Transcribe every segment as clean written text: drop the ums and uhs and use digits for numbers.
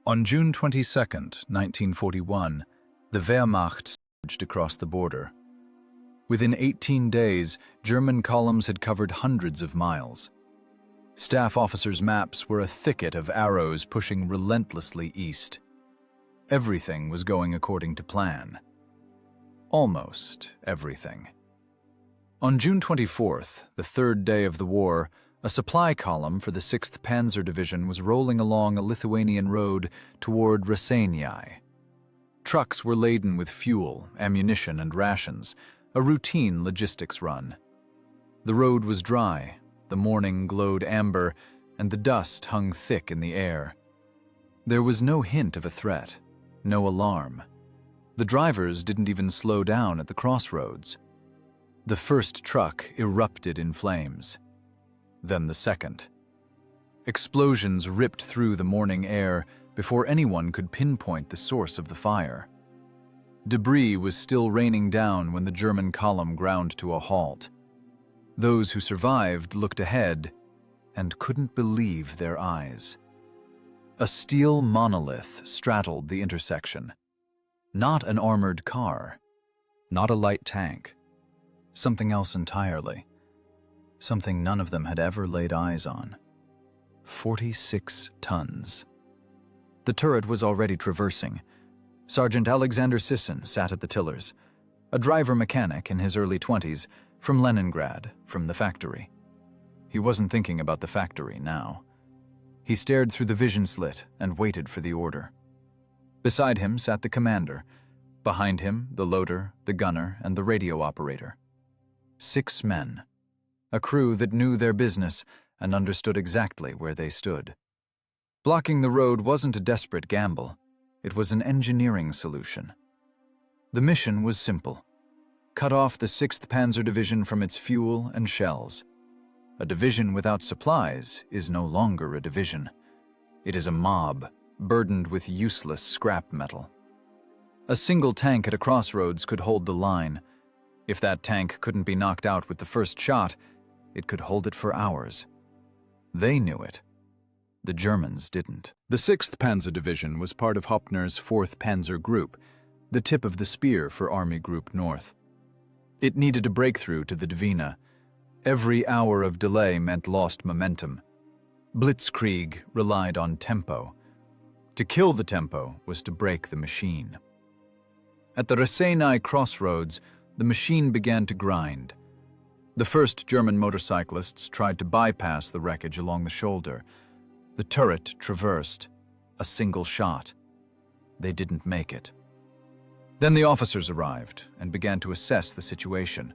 On June 22, 1941, the Wehrmacht surged across the border. Within 18 days, German columns had covered hundreds of miles. Staff officers' maps were a thicket of arrows pushing relentlessly east. Everything was going according to plan. Almost everything. On June 24th, the third day of the war, a supply column for the 6th Panzer Division was rolling along a Lithuanian road toward Raseiniai. Trucks were laden with fuel, ammunition, and rations, a routine logistics run. The road was dry, the morning glowed amber, and the dust hung thick in the air. There was no hint of a threat, no alarm. The drivers didn't even slow down at the crossroads. The first truck erupted in flames. Then the second. Explosions ripped through the morning air before anyone could pinpoint the source of the fire. Debris was still raining down when the German column ground to a halt. Those who survived looked ahead and couldn't believe their eyes. A steel monolith straddled the intersection. Not an armored car, not a light tank. Something else entirely. Something none of them had ever laid eyes on. 46 tons. The turret was already traversing. Sergeant Alexander Sisson sat at the tillers, a driver-mechanic in his early 20s, from Leningrad, from the factory. He wasn't thinking about the factory now. He stared through the vision slit and waited for the order. Beside him sat the commander. Behind him, the loader, the gunner, and the radio operator. 6 men. A crew that knew their business and understood exactly where they stood. Blocking the road wasn't a desperate gamble. It was an engineering solution. The mission was simple. Cut off the 6th Panzer Division from its fuel and shells. A division without supplies is no longer a division. It is a mob, burdened with useless scrap metal. A single tank at a crossroads could hold the line. If that tank couldn't be knocked out with the first shot, it could hold it for hours. They knew it. The Germans didn't. The 6th Panzer Division was part of Hoppner's 4th Panzer Group, the tip of the spear for Army Group North. It needed a breakthrough to the Dvina. Every hour of delay meant lost momentum. Blitzkrieg relied on tempo. To kill the tempo was to break the machine. At the Raseiniai crossroads, the machine began to grind. The first German motorcyclists tried to bypass the wreckage along the shoulder. The turret traversed. A single shot. They didn't make it. Then the officers arrived and began to assess the situation.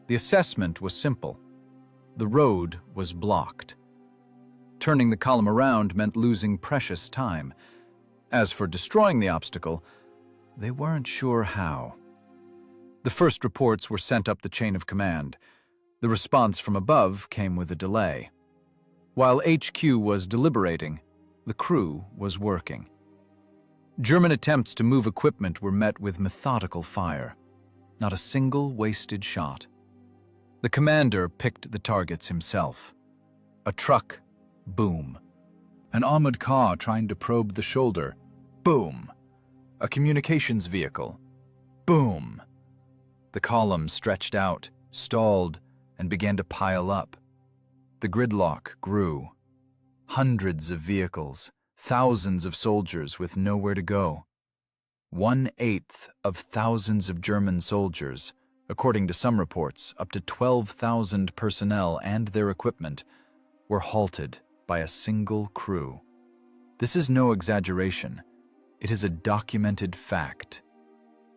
The assessment was simple. The road was blocked. Turning the column around meant losing precious time. As for destroying the obstacle, they weren't sure how. The first reports were sent up the chain of command. The response from above came with a delay. While HQ was deliberating, the crew was working. German attempts to move equipment were met with methodical fire. Not a single wasted shot. The commander picked the targets himself. A truck, boom. An armored car trying to probe the shoulder, boom. A communications vehicle, boom. The column stretched out, stalled, and began to pile up. The gridlock grew. Hundreds of vehicles, thousands of soldiers with nowhere to go. 1/8 of thousands of German soldiers, according to some reports, up to 12,000 personnel and their equipment, were halted by a single crew. This is no exaggeration. It is a documented fact.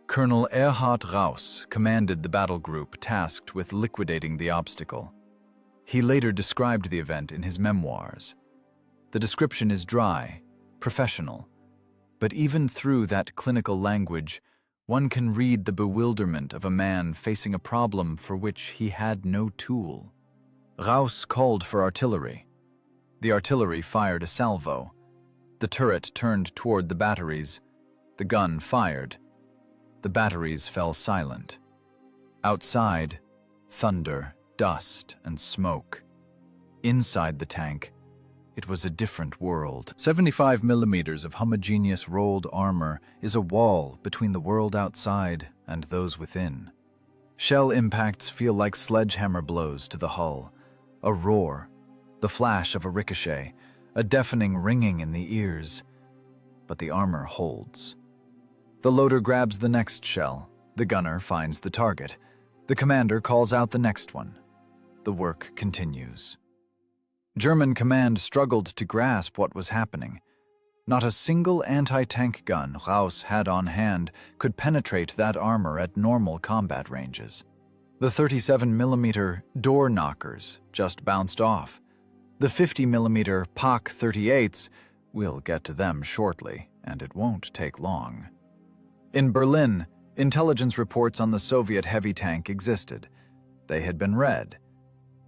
Colonel Erhard Raus commanded the battle group tasked with liquidating the obstacle. He later described the event in his memoirs. The description is dry, professional, but even through that clinical language, one can read the bewilderment of a man facing a problem for which he had no tool. Raus called for artillery. The artillery fired a salvo. The turret turned toward the batteries. The gun fired. The batteries fell silent. Outside, thunder, dust, and smoke. Inside the tank, It was a different world. 75 millimeters of homogeneous rolled armor is a wall between the world outside and those within. Shell impacts feel like sledgehammer blows to the hull. A roar, the flash of a ricochet, a deafening ringing in the ears. But the armor holds. The loader grabs the next shell. The gunner finds the target. The commander calls out the next one. The work continues. German command struggled to grasp what was happening. Not a single anti-tank gun Raus had on hand could penetrate that armor at normal combat ranges. The 37mm door knockers just bounced off. The 50mm PaK 38s, we'll get to them shortly, and it won't take long. In Berlin, intelligence reports on the Soviet heavy tank existed. They had been read.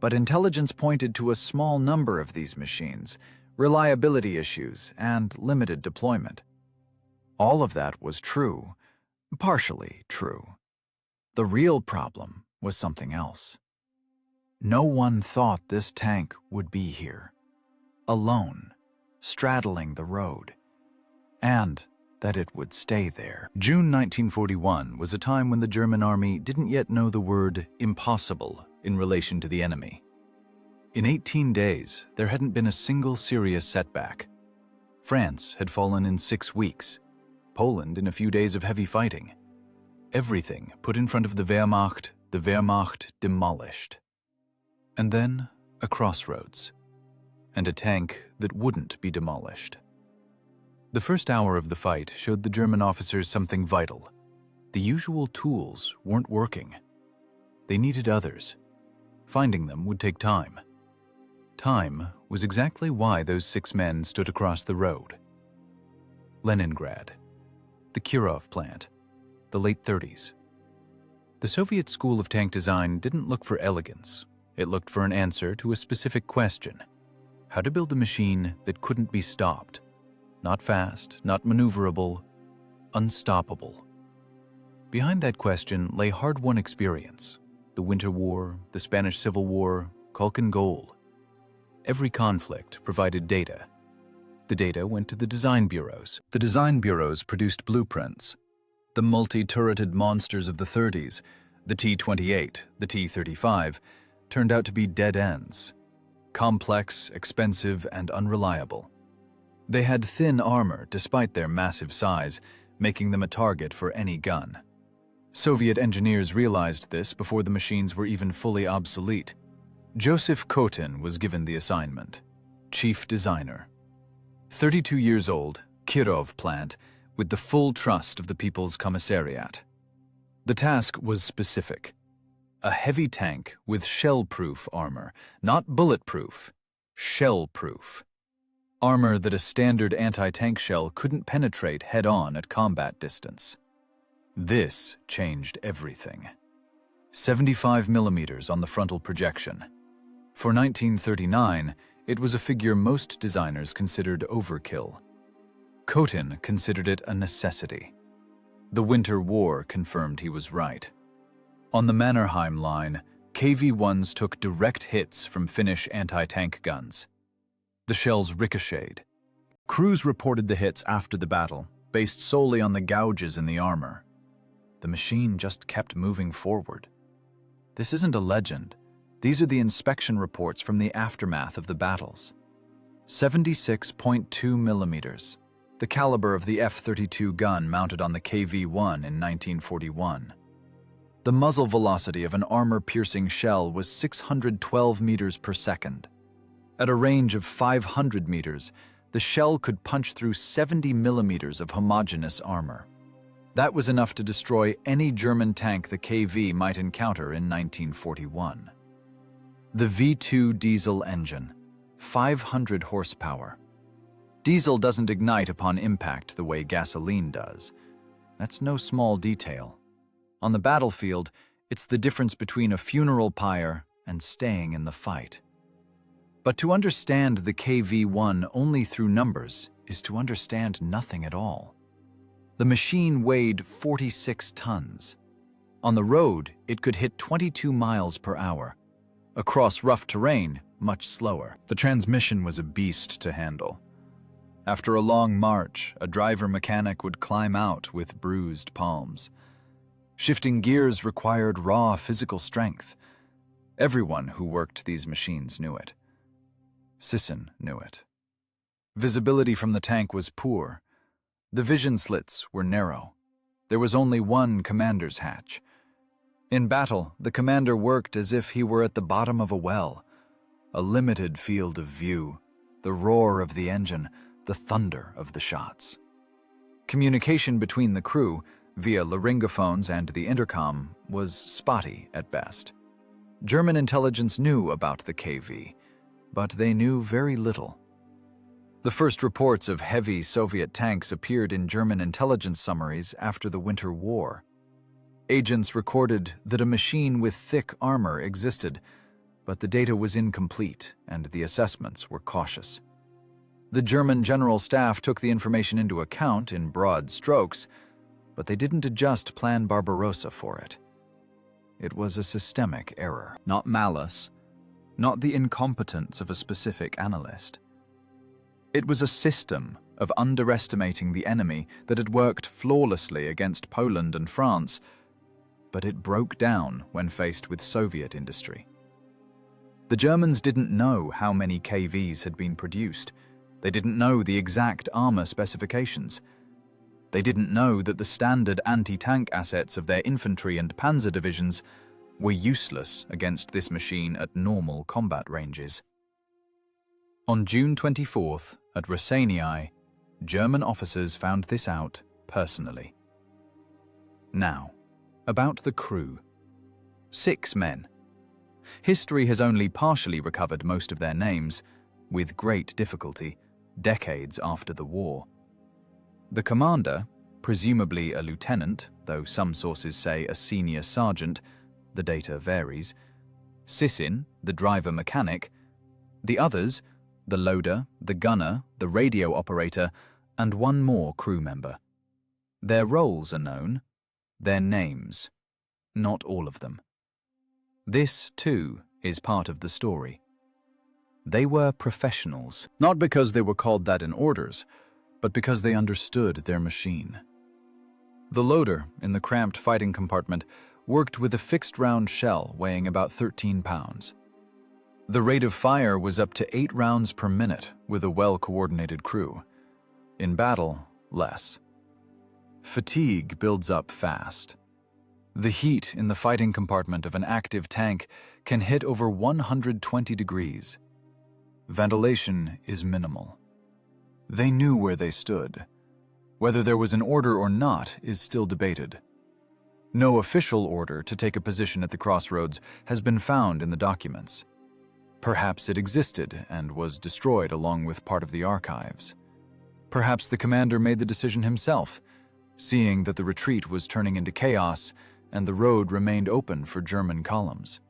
But intelligence pointed to a small number of these machines, reliability issues, and limited deployment. All of that was true, partially true. The real problem was something else. No one thought this tank would be here, alone, straddling the road, and that it would stay there. June 1941 was a time when the German army didn't yet know the word impossible in relation to the enemy. In 18 days, there hadn't been a single serious setback. France had fallen in 6 weeks, Poland in a few days of heavy fighting. Everything put in front of the Wehrmacht demolished. And then a crossroads, and a tank that wouldn't be demolished. The first hour of the fight showed the German officers something vital. The usual tools weren't working. They needed others. Finding them would take time. Time was exactly why those 6 men stood across the road. Leningrad, the Kirov plant, the late 30s. The Soviet school of tank design didn't look for elegance. It looked for an answer to a specific question: how to build a machine that couldn't be stopped. Not fast, not maneuverable, unstoppable. Behind that question lay hard-won experience. The Winter War, the Spanish Civil War, Khalkhin Gol. Every conflict provided data. The data went to the design bureaus. The design bureaus produced blueprints. The multi-turreted monsters of the 30s, the T-28, the T-35, turned out to be dead ends. Complex, expensive, and unreliable. They had thin armor despite their massive size, making them a target for any gun. Soviet engineers realized this before the machines were even fully obsolete. Joseph Kotin was given the assignment, chief designer. 32 years old, Kirov plant, with the full trust of the People's Commissariat. The task was specific. A heavy tank with shell-proof armor, not bulletproof, shell-proof. Armor that a standard anti-tank shell couldn't penetrate head-on at combat distance. This changed everything. 75 millimeters on the frontal projection. For 1939, it was a figure most designers considered overkill. Kotin considered it a necessity. The Winter War confirmed he was right. On the Mannerheim line, KV-1s took direct hits from Finnish anti-tank guns. The shells ricocheted. Crews reported the hits after the battle, based solely on the gouges in the armor. The machine just kept moving forward. This isn't a legend. These are the inspection reports from the aftermath of the battles. 76.2 millimeters, the caliber of the F-32 gun mounted on the KV-1 in 1941. The muzzle velocity of an armor-piercing shell was 612 meters per second. At a range of 500 meters, the shell could punch through 70 millimeters of homogeneous armor. That was enough to destroy any German tank the KV might encounter in 1941. The V2 diesel engine, 500 horsepower. Diesel doesn't ignite upon impact the way gasoline does. That's no small detail. On the battlefield, it's the difference between a funeral pyre and staying in the fight. But to understand the KV-1 only through numbers is to understand nothing at all. The machine weighed 46 tons. On the road, it could hit 22 miles per hour. Across rough terrain, much slower. The transmission was a beast to handle. After a long march, a driver-mechanic would climb out with bruised palms. Shifting gears required raw physical strength. Everyone who worked these machines knew it. Sisson knew it. Visibility from the tank was poor. The vision slits were narrow. There was only one commander's hatch. In battle, the commander worked as if he were at the bottom of a well. A limited field of view, the roar of the engine, the thunder of the shots. Communication between the crew, via laryngophones and the intercom, was spotty at best. German intelligence knew about the KV, but they knew very little. The first reports of heavy Soviet tanks appeared in German intelligence summaries after the Winter War. Agents recorded that a machine with thick armor existed, but the data was incomplete and the assessments were cautious. The German General Staff took the information into account in broad strokes, but they didn't adjust Plan Barbarossa for it. It was a systemic error. Not malice, not the incompetence of a specific analyst. It was a system of underestimating the enemy that had worked flawlessly against Poland and France, but it broke down when faced with Soviet industry. The Germans didn't know how many KVs had been produced. They didn't know the exact armor specifications. They didn't know that the standard anti-tank assets of their infantry and panzer divisions were useless against this machine at normal combat ranges. On June 24th, at Raseiniai, German officers found this out personally. Now, about the crew. 6 men. History has only partially recovered most of their names, with great difficulty, decades after the war. The commander, presumably a lieutenant, though some sources say a senior sergeant, the data varies, Sisson, the driver-mechanic, the others, the loader, the gunner, the radio operator, and one more crew member. Their roles are known, their names, not all of them. This, too, is part of the story. They were professionals, not because they were called that in orders, but because they understood their machine. The loader, in the cramped fighting compartment, worked with a fixed-round shell weighing about 13 pounds. The rate of fire was up to 8 rounds per minute with a well-coordinated crew. In battle, less. Fatigue builds up fast. The heat in the fighting compartment of an active tank can hit over 120 degrees. Ventilation is minimal. They knew where they stood. Whether there was an order or not is still debated. No official order to take a position at the crossroads has been found in the documents. Perhaps it existed and was destroyed along with part of the archives. Perhaps the commander made the decision himself, seeing that the retreat was turning into chaos and the road remained open for German columns.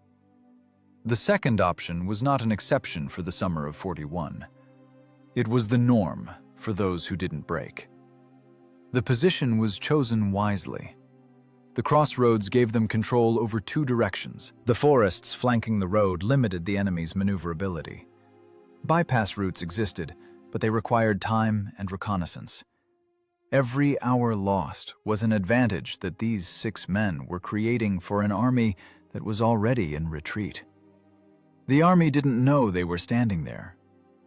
The second option was not an exception for the summer of '41. It was the norm for those who didn't break. The position was chosen wisely. The crossroads gave them control over 2 directions. The forests flanking the road limited the enemy's maneuverability. Bypass routes existed, but they required time and reconnaissance. Every hour lost was an advantage that these 6 men were creating for an army that was already in retreat. The army didn't know they were standing there.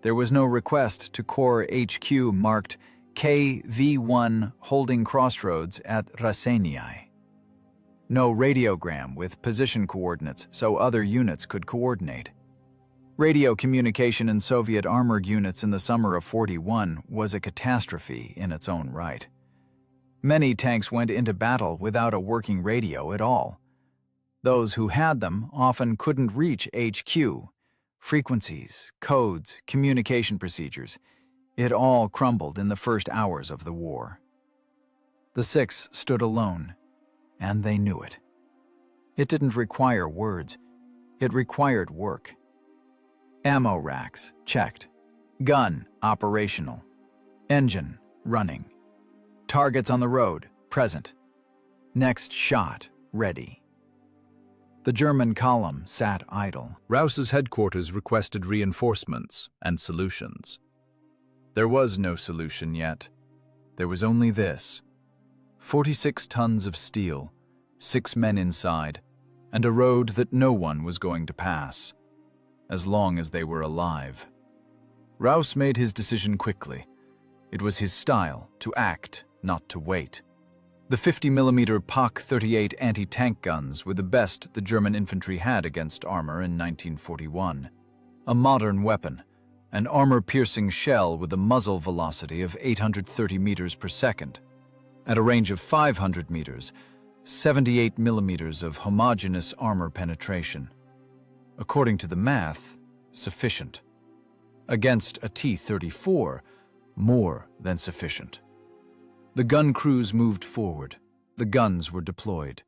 There was no request to Corps HQ marked KV-1 holding crossroads at Raseiniai. No radiogram with position coordinates so other units could coordinate. Radio communication in Soviet armored units in the summer of '41 was a catastrophe in its own right. Many tanks went into battle without a working radio at all. Those who had them often couldn't reach HQ. Frequencies, codes, communication procedures, it all crumbled in the first hours of the war. The 6 stood alone, and they knew it. It didn't require words, it required work. Ammo racks, checked. Gun, operational. Engine, running. Targets on the road, present. Next shot, ready. The German column sat idle. Raus's headquarters requested reinforcements and solutions. There was no solution yet. There was only this: 46 tons of steel, 6 men inside, and a road that no one was going to pass, as long as they were alive. Raus made his decision quickly. It was his style to act, not to wait. The 50mm Pak-38 anti-tank guns were the best the German infantry had against armor in 1941. A modern weapon, an armor-piercing shell with a muzzle velocity of 830 meters per second. At a range of 500 meters, 78 millimeters of homogeneous armor penetration. According to the math, sufficient. Against a T-34, more than sufficient. The gun crews moved forward. The guns were deployed.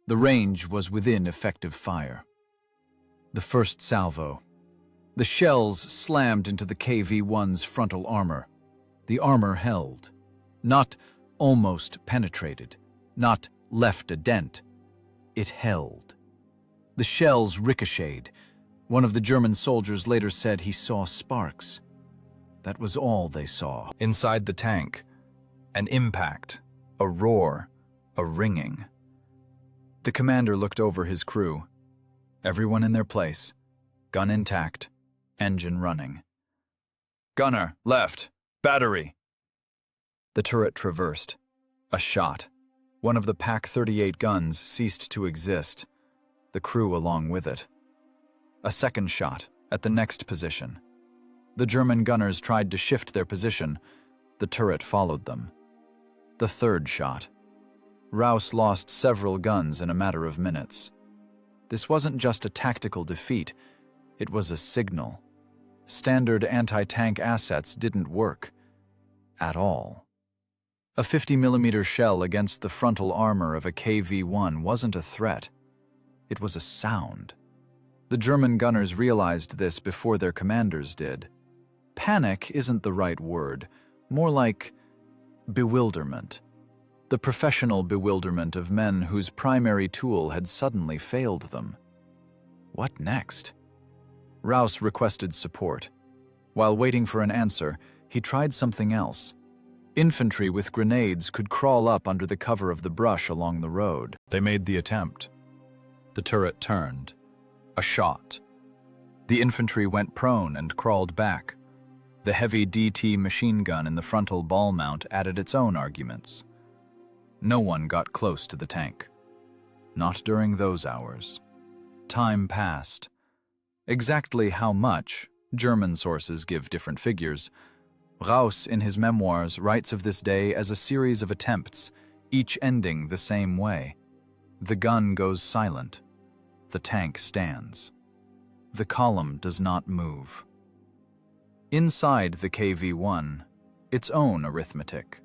The range was within effective fire. The first salvo. The shells slammed into the KV-1's frontal armor. The armor held. Not almost penetrated. Not left a dent. It held. The shells ricocheted. One of the German soldiers later said he saw sparks. That was all they saw. Inside the tank, an impact, a roar, a ringing. The commander looked over his crew. Everyone in their place. Gun intact, engine running. Gunner, left, battery. The turret traversed. A shot. One of the Pak-38 guns ceased to exist, the crew along with it. A second shot, at the next position. The German gunners tried to shift their position. The turret followed them. The third shot. Raus lost several guns in a matter of minutes. This wasn't just a tactical defeat, it was a signal. Standard anti-tank assets didn't work. At all. A 50mm shell against the frontal armor of a KV-1 wasn't a threat. It was a sound. The German gunners realized this before their commanders did. Panic isn't the right word, more like bewilderment. The professional bewilderment of men whose primary tool had suddenly failed them. What next? Raus requested support. While waiting for an answer, he tried something else. Infantry with grenades could crawl up under the cover of the brush along the road. They made the attempt. The turret turned. A shot. The infantry went prone and crawled back. The heavy DT machine gun in the frontal ball mount added its own arguments. No one got close to the tank. Not during those hours. Time passed. Exactly how much, German sources give different figures. Raus, in his memoirs, writes of this day as a series of attempts, each ending the same way. The gun goes silent. The tank stands. The column does not move. Inside the KV-1, its own arithmetic.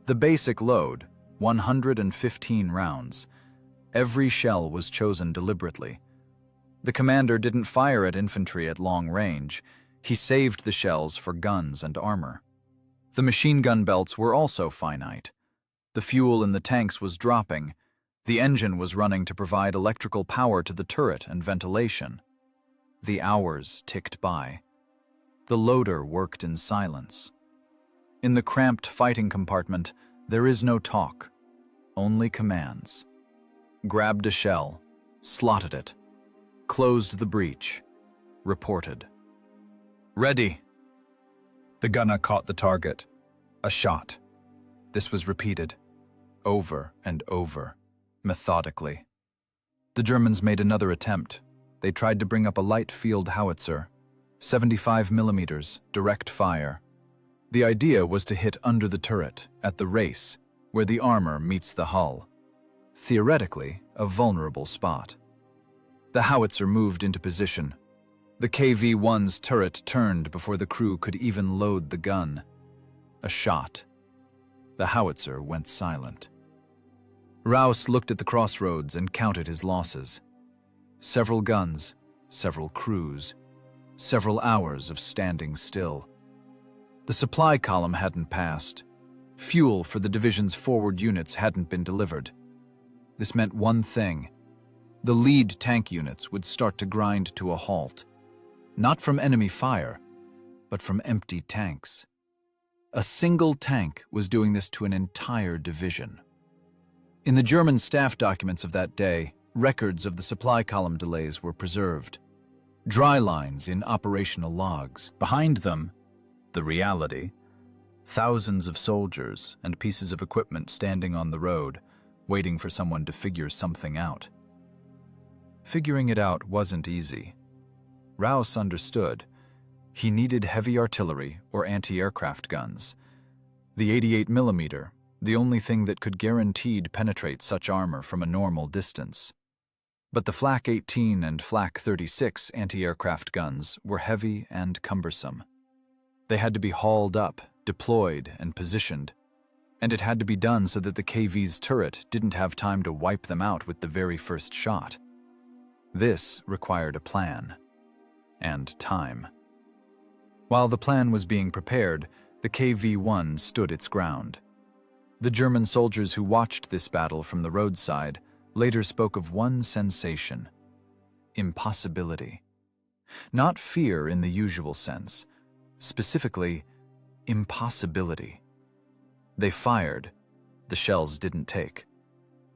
The basic load, 115 rounds. Every shell was chosen deliberately. The commander didn't fire at infantry at long range. He saved the shells for guns and armor. The machine gun belts were also finite. The fuel in the tanks was dropping. The engine was running to provide electrical power to the turret and ventilation. The hours ticked by. The loader worked in silence. In the cramped fighting compartment, there is no talk, only commands. Grabbed a shell, slotted it, closed the breech, reported. Ready. The gunner caught the target. A shot. This was repeated, over and over, methodically. The Germans made another attempt. They tried to bring up a light field howitzer, 75 millimeters, direct fire. The idea was to hit under the turret, at the race, where the armor meets the hull. Theoretically, a vulnerable spot. The howitzer moved into position. The KV-1's turret turned before the crew could even load the gun. A shot. The howitzer went silent. Raus looked at the crossroads and counted his losses. Several guns, several crews, several hours of standing still. The supply column hadn't passed. Fuel for the division's forward units hadn't been delivered. This meant one thing. the lead tank units would start to grind to a halt, not from enemy fire, but from empty tanks. A single tank was doing this to an entire division. In the German staff documents of that day, records of the supply column delays were preserved. Dry lines in operational logs. Behind them, the reality. Thousands of soldiers and pieces of equipment standing on the road, waiting for someone to figure something out. Figuring it out wasn't easy. Raus understood. He needed heavy artillery or anti-aircraft guns. The 88mm, the only thing that could guaranteed penetrate such armor from a normal distance. But the Flak 18 and Flak 36 anti-aircraft guns were heavy and cumbersome. They had to be hauled up, deployed, and positioned, and it had to be done so that the KV's turret didn't have time to wipe them out with the very first shot. This required a plan. And time. While the plan was being prepared, the KV-1 stood its ground. The German soldiers who watched this battle from the roadside later spoke of one sensation: impossibility. Not fear in the usual sense, specifically, impossibility. They fired, the shells didn't take.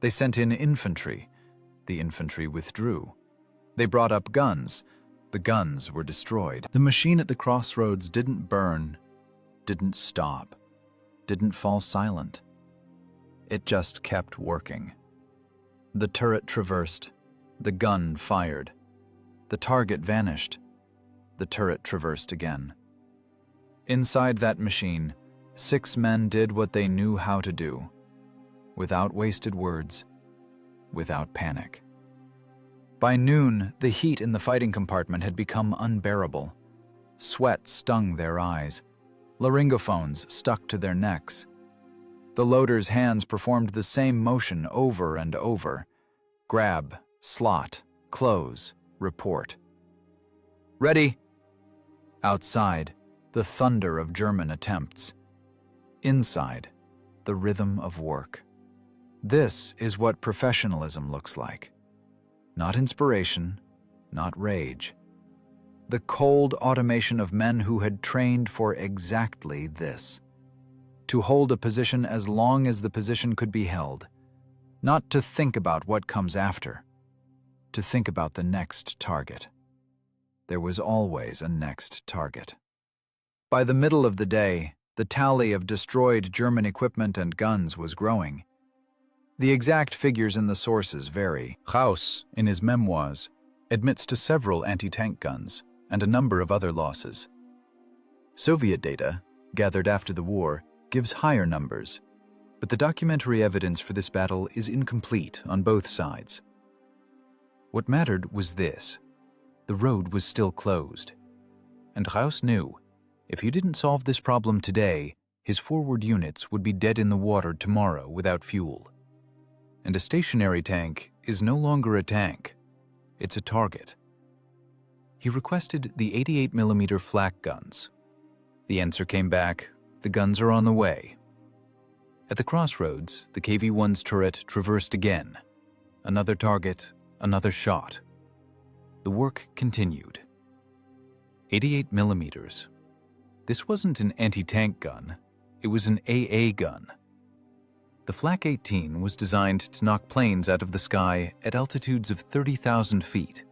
They sent in infantry, the infantry withdrew. They brought up guns, the guns were destroyed. The machine at the crossroads didn't burn, didn't stop, didn't fall silent. It just kept working. The turret traversed, the gun fired. The target vanished, the turret traversed again. Inside that machine, 6 men did what they knew how to do, without wasted words, without panic. By noon, the heat in the fighting compartment had become unbearable. Sweat stung their eyes. Laryngophones stuck to their necks. The loader's hands performed the same motion over and over. Grab, slot, close, report. Ready! Outside, the thunder of German attempts. Inside, the rhythm of work. This is what professionalism looks like. Not inspiration, not rage. The cold automation of men who had trained for exactly this. To hold a position as long as the position could be held. Not to think about what comes after. To think about the next target. There was always a next target. By the middle of the day, the tally of destroyed German equipment and guns was growing. The exact figures in the sources vary. Raus, in his memoirs, admits to several anti-tank guns and a number of other losses. Soviet data, gathered after the war, gives higher numbers, but the documentary evidence for this battle is incomplete on both sides. What mattered was this: the road was still closed. And Raus knew, if he didn't solve this problem today, his forward units would be dead in the water tomorrow without fuel. And a stationary tank is no longer a tank, it's a target. He requested the 88mm flak guns. The answer came back: the guns are on the way. At the crossroads, the KV-1's turret traversed again. Another target, another shot. The work continued. 88mm. This wasn't an anti-tank gun, it was an AA gun. The Flak 18 was designed to knock planes out of the sky at altitudes of 30,000 feet.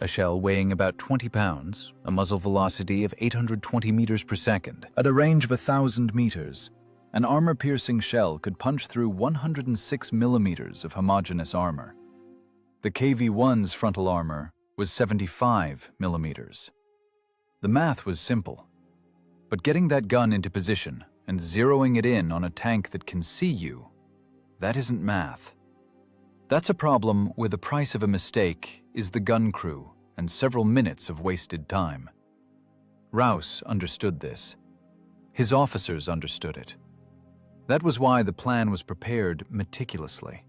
A shell weighing about 20 pounds, a muzzle velocity of 820 meters per second. At a range of 1,000 meters, an armor-piercing shell could punch through 106 millimeters of homogeneous armor. The KV-1's frontal armor was 75 millimeters. The math was simple, but getting that gun into position and zeroing it in on a tank that can see you, that isn't math. That's a problem where the price of a mistake is the gun crew and several minutes of wasted time. Raus understood this. His officers understood it. That was why the plan was prepared meticulously.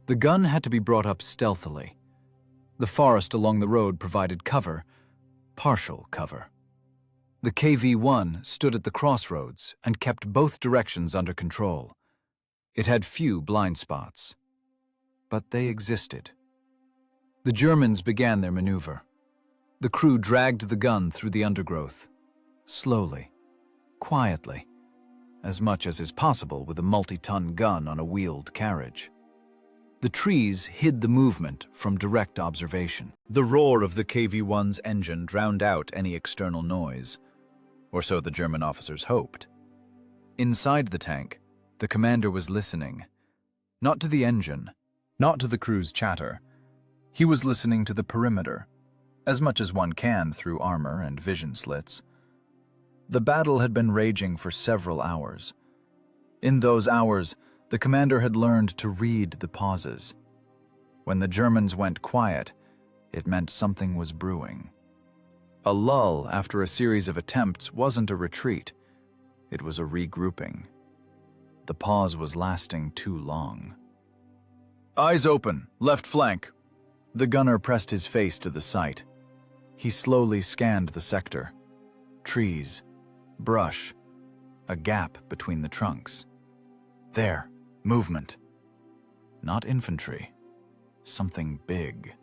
The gun had to be brought up stealthily. The forest along the road provided cover, partial cover. The KV-1 stood at the crossroads and kept both directions under control. It had few blind spots. But they existed. The Germans began their maneuver. The crew dragged the gun through the undergrowth, slowly, quietly, as much as is possible with a multi-ton gun on a wheeled carriage. The trees hid the movement from direct observation. The roar of the KV-1's engine drowned out any external noise, or so the German officers hoped. Inside the tank, the commander was listening, not to the engine, not to the crew's chatter. He was listening to the perimeter, as much as one can through armor and vision slits. The battle had been raging for several hours. In those hours, the commander had learned to read the pauses. When the Germans went quiet, it meant something was brewing. A lull after a series of attempts wasn't a retreat. It was a regrouping. The pause was lasting too long. Eyes open, left flank. The gunner pressed his face to the sight. He slowly scanned the sector. Trees, brush, a gap between the trunks. There, movement. Not infantry. Something big.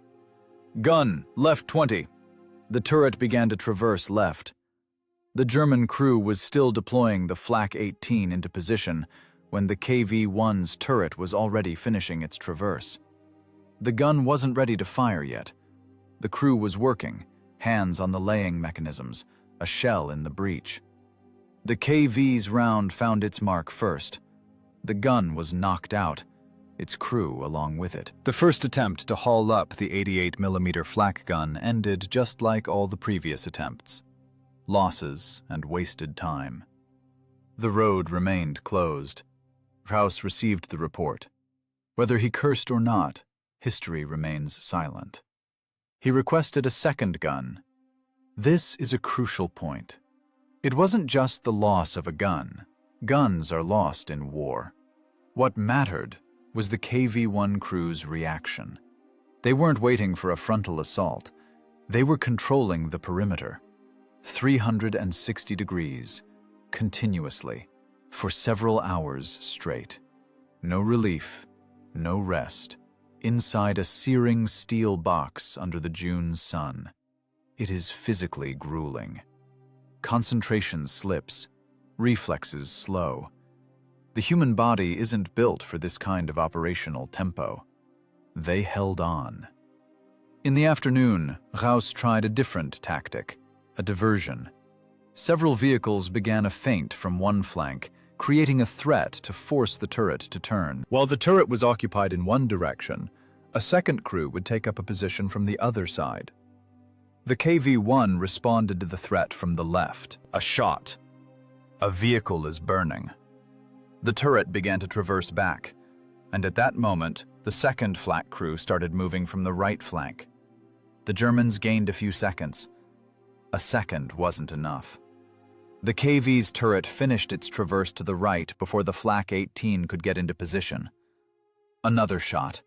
Gun, left 20. The turret began to traverse left. The German crew was still deploying the Flak 18 into position when the KV-1's turret was already finishing its traverse. The gun wasn't ready to fire yet. The crew was working, hands on the laying mechanisms, a shell in the breech. The KV's round found its mark first. The gun was knocked out, its crew along with it. The first attempt to haul up the 88mm flak gun ended just like all the previous attempts. Losses and wasted time. The road remained closed. Raus received the report. Whether he cursed or not, history remains silent. He requested a second gun. This is a crucial point. It wasn't just the loss of a gun. Guns are lost in war. What mattered was the KV-1 crew's reaction. They weren't waiting for a frontal assault. They were controlling the perimeter. 360 degrees, continuously, for several hours straight. No relief, no rest. Inside a searing steel box under the June sun. It is physically grueling. Concentration slips, reflexes slow. The human body isn't built for this kind of operational tempo. They held on. In the afternoon, Raus tried a different tactic, a diversion. Several vehicles began a feint from one flank, creating a threat to force the turret to turn. While the turret was occupied in one direction, a second crew would take up a position from the other side. The KV-1 responded to the threat from the left. A shot. A vehicle is burning. The turret began to traverse back, and at that moment, the second flak crew started moving from the right flank. The Germans gained a few seconds. A second wasn't enough. The KV's turret finished its traverse to the right before the Flak 18 could get into position. Another shot.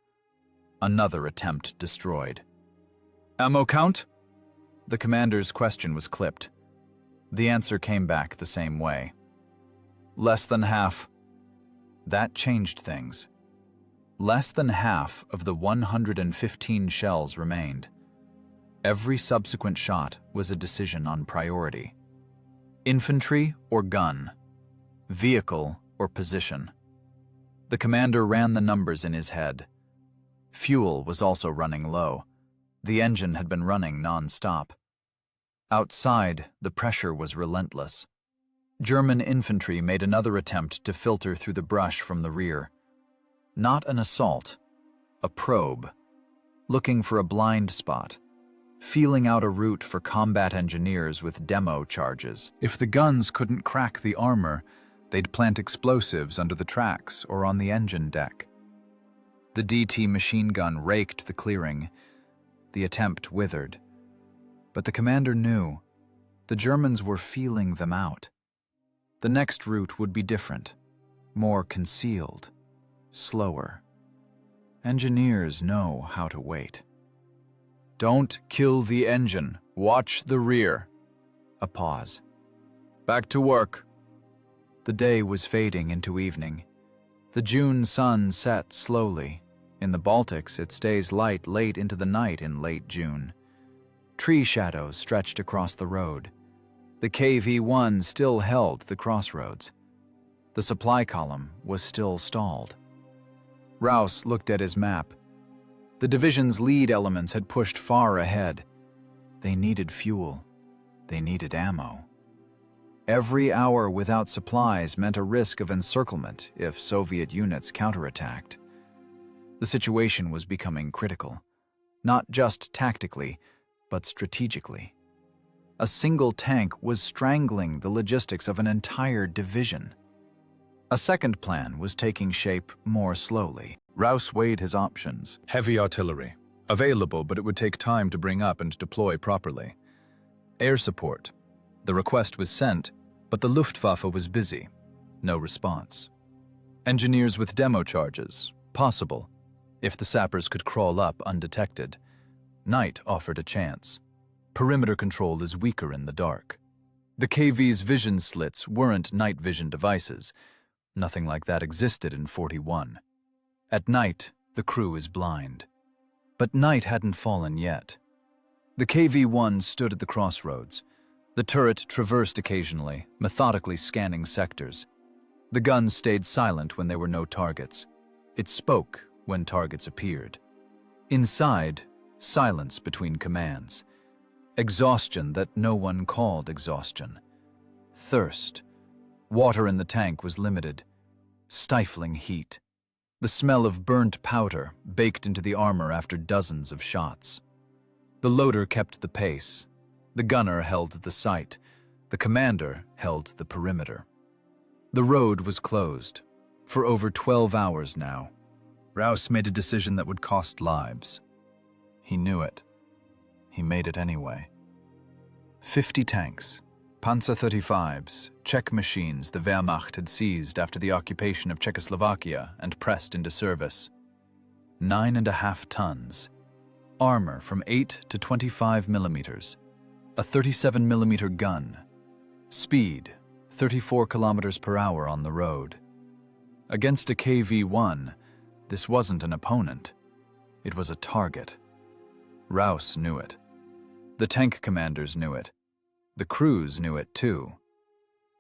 Another attempt destroyed. Ammo count? The commander's question was clipped. The answer came back the same way. Less than half. That changed things. Less than half of the 115 shells remained. Every subsequent shot was a decision on priority. Infantry or gun? Vehicle or position? The commander ran the numbers in his head. Fuel was also running low. The engine had been running non-stop. Outside, the pressure was relentless. German infantry made another attempt to filter through the brush from the rear. Not an assault, a probe, looking for a blind spot, feeling out a route for combat engineers with demo charges. If the guns couldn't crack the armor, they'd plant explosives under the tracks or on the engine deck. The DT machine gun raked the clearing. The attempt withered. But the commander knew. The Germans were feeling them out. The next route would be different, more concealed, slower. Engineers know how to wait. Don't kill the engine. Watch the rear. A pause. Back to work. The day was fading into evening. The June sun set slowly, In the Baltics, it stays light late into the night in late June. Tree shadows stretched across the road. The KV-1 still held the crossroads. The supply column was still stalled. Rouse looked at his map. The division's lead elements had pushed far ahead. They needed fuel. They needed ammo. Every hour without supplies meant a risk of encirclement if Soviet units counterattacked. The situation was becoming critical, not just tactically, but strategically. A single tank was strangling the logistics of an entire division. A second plan was taking shape more slowly. Rouse weighed his options. Heavy artillery. Available, but it would take time to bring up and deploy properly. Air support. The request was sent, but the Luftwaffe was busy. No response. Engineers with demo charges. Possible, if the sappers could crawl up undetected. Night offered a chance. Perimeter control is weaker in the dark. The KV's vision slits weren't night vision devices. Nothing like that existed in 41. At night, the crew is blind. But night hadn't fallen yet. The KV-1 stood at the crossroads. The turret traversed occasionally, methodically scanning sectors. The gun stayed silent when there were no targets. It spoke when targets appeared. Inside, silence between commands. Exhaustion that no one called exhaustion. Thirst. Water in the tank was limited. Stifling heat. The smell of burnt powder baked into the armor after dozens of shots. The loader kept the pace. The gunner held the sight. The commander held the perimeter. The road was closed. For over 12 hours now. Rouse made a decision that would cost lives. He knew it. He made it anyway. 50 tanks, Panzer 35s, Czech machines the Wehrmacht had seized after the occupation of Czechoslovakia and pressed into service. 9.5 tons. Armor from 8 to 25 millimeters. A 37 millimeter gun. Speed, 34 kilometers per hour on the road. Against a KV-1, this wasn't an opponent. It was a target. Rouse knew it. The tank commanders knew it. The crews knew it too.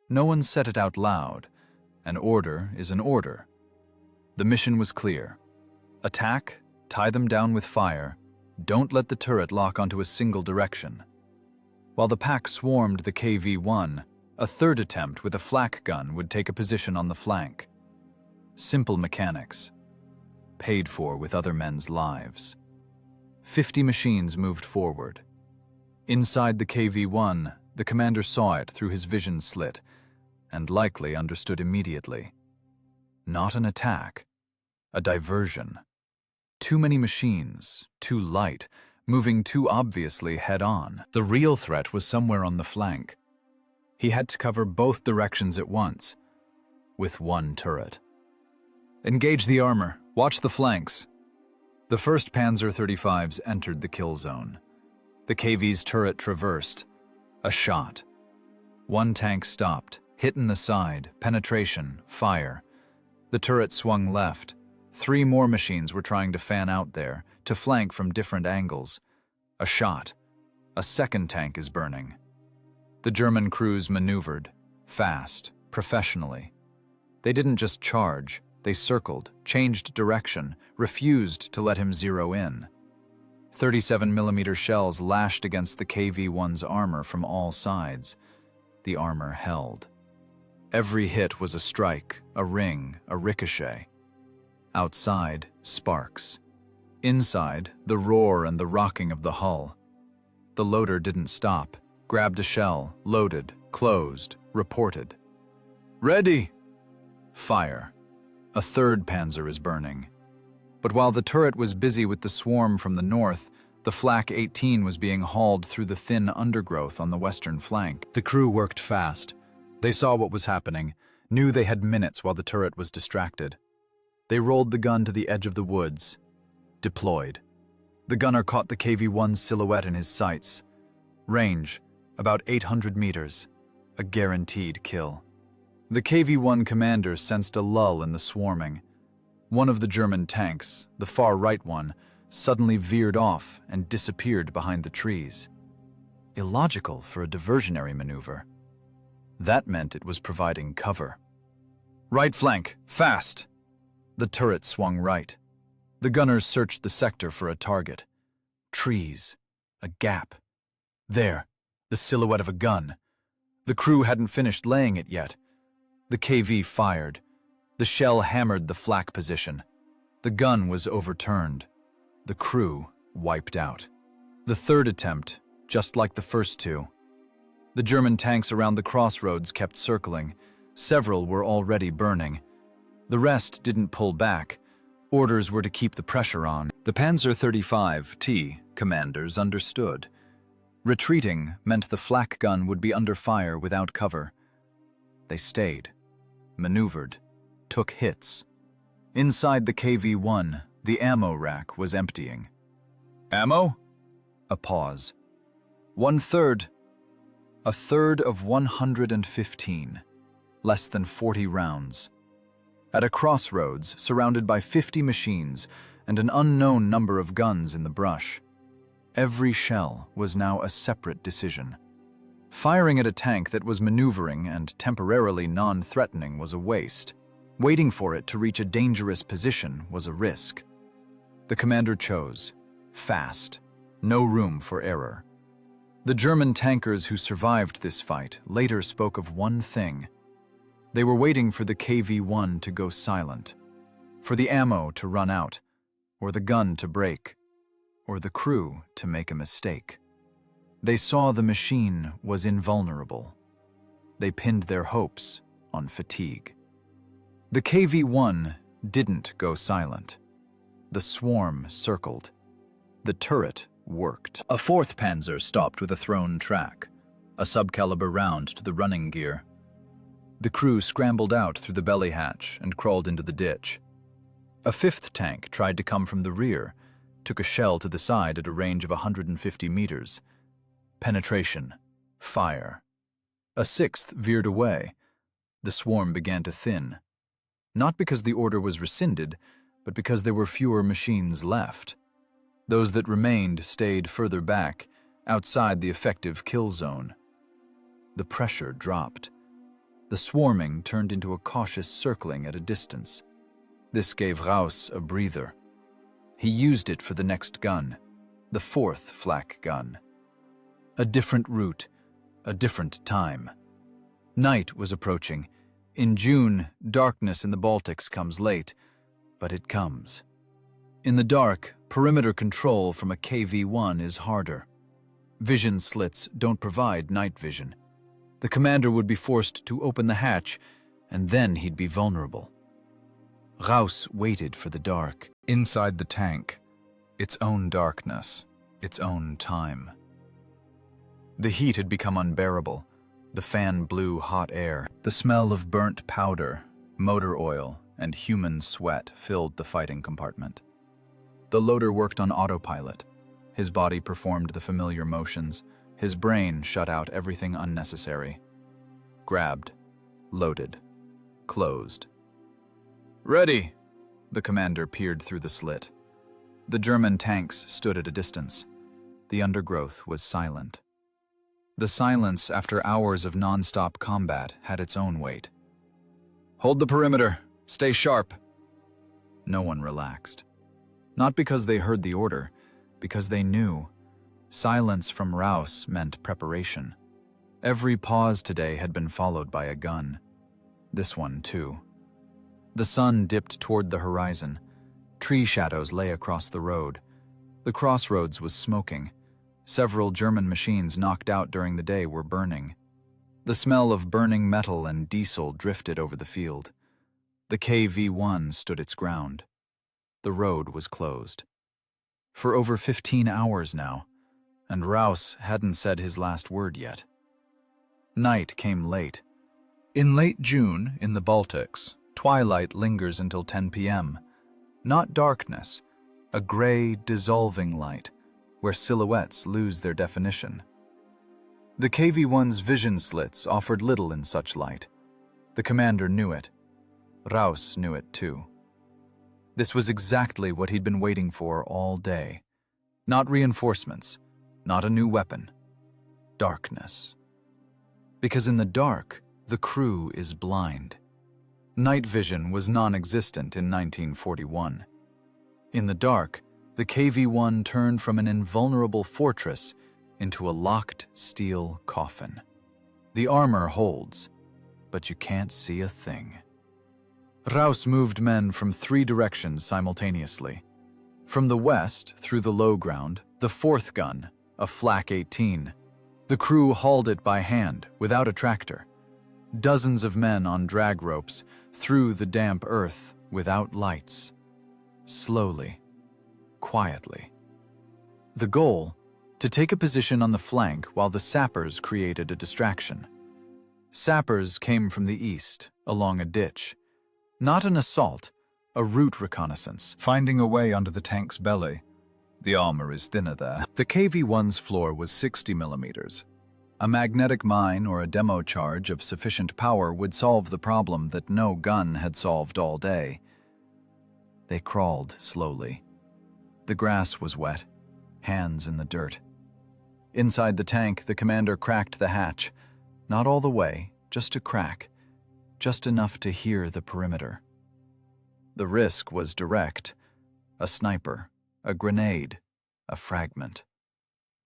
No one said it out loud. An order is an order. The mission was clear. Attack, tie them down with fire, don't let the turret lock onto a single direction. While the pack swarmed the KV-1, a third attempt with a flak gun would take a position on the flank. Simple mechanics. Paid for with other men's lives. 50 machines moved forward. Inside the KV-1, the commander saw it through his vision slit, and likely understood immediately. Not an attack, a diversion. Too many machines, too light, moving too obviously head-on. The real threat was somewhere on the flank. He had to cover both directions at once, with one turret. Engage the armor, watch the flanks. The first Panzer 35s entered the kill zone. The KV's turret traversed. A shot. One tank stopped, hit in the side, penetration, fire. The turret swung left. 3 more machines were trying to fan out there, to flank from different angles. A shot. A second tank is burning. The German crews maneuvered, fast, professionally. They didn't just charge, they circled, changed direction, refused to let him zero in. 37 millimeter shells lashed against the KV-1's armor from all sides. The armor held. Every hit was a strike, a ring, a ricochet. Outside, sparks. Inside, the roar and the rocking of the hull. The loader didn't stop, grabbed a shell, loaded, closed, reported. Ready! Fire. A third Panzer is burning. But while the turret was busy with the swarm from the north, the Flak 18 was being hauled through the thin undergrowth on the western flank. The crew worked fast. They saw what was happening, knew they had minutes while the turret was distracted. They rolled the gun to the edge of the woods. Deployed. The gunner caught the KV-1's silhouette in his sights. Range, about 800 meters. A guaranteed kill. The KV-1 commander sensed a lull in the swarming. One of the German tanks, the far right one, suddenly veered off and disappeared behind the trees. Illogical for a diversionary maneuver. That meant it was providing cover. Right flank, fast! The turret swung right. The gunners searched the sector for a target. Trees. A gap. There, the silhouette of a gun. The crew hadn't finished laying it yet. The KV fired. The shell hammered the flak position. The gun was overturned. The crew wiped out. The third attempt, just like the first two. The German tanks around the crossroads kept circling. Several were already burning. The rest didn't pull back. Orders were to keep the pressure on. The Panzer 35T commanders understood. Retreating meant the flak gun would be under fire without cover. They stayed, maneuvered, took hits. Inside the KV-1, the ammo rack was emptying. Ammo? A pause. One-third. A third of 115. Less than 40 rounds. At a crossroads, surrounded by 50 machines and an unknown number of guns in the brush. Every shell was now a separate decision. Firing at a tank that was maneuvering and temporarily non-threatening was a waste. Waiting for it to reach a dangerous position was a risk. The commander chose. Fast. No room for error. The German tankers who survived this fight later spoke of one thing. They were waiting for the KV-1 to go silent, for the ammo to run out, or the gun to break, or the crew to make a mistake. They saw the machine was invulnerable. They pinned their hopes on fatigue. The KV-1 didn't go silent. The swarm circled. The turret worked. A fourth Panzer stopped with a thrown track, a subcaliber round to the running gear. The crew scrambled out through the belly hatch and crawled into the ditch. A fifth tank tried to come from the rear, took a shell to the side at a range of 150 meters. Penetration. Fire. A sixth veered away. The swarm began to thin. Not because the order was rescinded, but because there were fewer machines left. Those that remained stayed further back, outside the effective kill zone. The pressure dropped. The swarming turned into a cautious circling at a distance. This gave Raus a breather. He used it for the next gun, the fourth flak gun. A different route, a different time. Night was approaching. In June, darkness in the Baltics comes late, but it comes. In the dark, perimeter control from a KV-1 is harder. Vision slits don't provide night vision. The commander would be forced to open the hatch, and then he'd be vulnerable. Raus waited for the dark. Inside the tank, its own darkness, its own time. The heat had become unbearable. The fan blew hot air. The smell of burnt powder, motor oil, and human sweat filled the fighting compartment. The loader worked on autopilot. His body performed the familiar motions. His brain shut out everything unnecessary. Grabbed, loaded, closed. Ready! The commander peered through the slit. The German tanks stood at a distance. The undergrowth was silent. The silence after hours of non-stop combat had its own weight. Hold the perimeter. Stay sharp. No one relaxed. Not because they heard the order, because they knew. Silence from Raus meant preparation. Every pause today had been followed by a gun. This one, too. The sun dipped toward the horizon. Tree shadows lay across the road. The crossroads was smoking. Several German machines knocked out during the day were burning. The smell of burning metal and diesel drifted over the field. The KV-1 stood its ground. The road was closed. For over 15 hours now, and Raus hadn't said his last word yet. Night came late. In late June, in the Baltics, twilight lingers until 10 p.m. Not darkness, a gray, dissolving light, where silhouettes lose their definition. The KV-1's vision slits offered little in such light. The commander knew it. Raus knew it too. This was exactly what he'd been waiting for all day. Not reinforcements, not a new weapon. Darkness. Because in the dark, the crew is blind. Night vision was non-existent in 1941. In the dark, the KV-1 turned from an invulnerable fortress into a locked steel coffin. The armor holds, but you can't see a thing. Raus moved men from 3 directions simultaneously. From the west, through the low ground, the 4th gun, a Flak 18. The crew hauled it by hand, without a tractor. Dozens of men on drag ropes, through the damp earth, without lights. Slowly, quietly. The goal? To take a position on the flank while the sappers created a distraction. Sappers came from the east, along a ditch. Not an assault, a route reconnaissance. Finding a way under the tank's belly. The armor is thinner there. The KV-1's floor was 60 millimeters. A magnetic mine or a demo charge of sufficient power would solve the problem that no gun had solved all day. They crawled slowly. The grass was wet, hands in the dirt. Inside the tank, the commander cracked the hatch. Not all the way, just a crack. Just enough to hear the perimeter. The risk was direct. A sniper, a grenade, a fragment.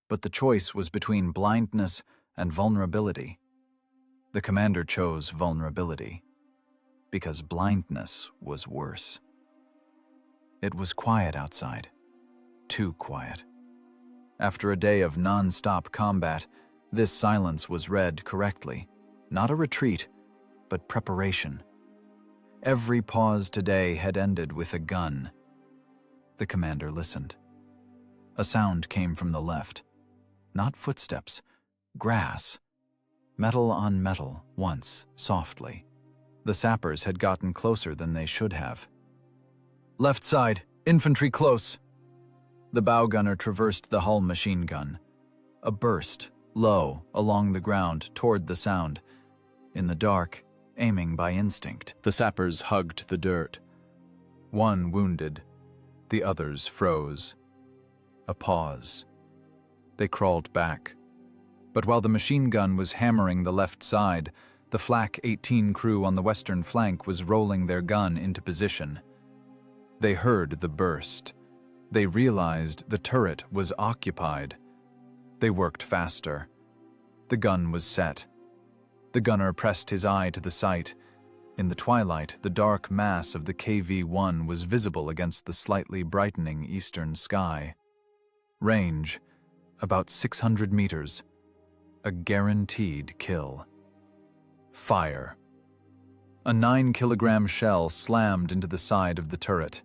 But the choice was between blindness and vulnerability. The commander chose vulnerability, because blindness was worse. It was quiet outside. Too quiet. After a day of non-stop combat, this silence was read correctly. Not a retreat, but preparation. Every pause today had ended with a gun. The commander listened. A sound came from the left. Not footsteps, grass. Metal on metal, once, softly. The sappers had gotten closer than they should have. Left side, infantry close. The bow gunner traversed the hull machine gun. A burst, low, along the ground, toward the sound. In the dark, aiming by instinct. The sappers hugged the dirt. One wounded, the others froze. A pause. They crawled back. But while the machine gun was hammering the left side, the Flak 18 crew on the western flank was rolling their gun into position. They heard the burst. They realized the turret was occupied. They worked faster. The gun was set. The gunner pressed his eye to the sight. In the twilight, the dark mass of the KV-1 was visible against the slightly brightening eastern sky. Range, about 600 meters. A guaranteed kill. Fire. A 9-kilogram shell slammed into the side of the turret.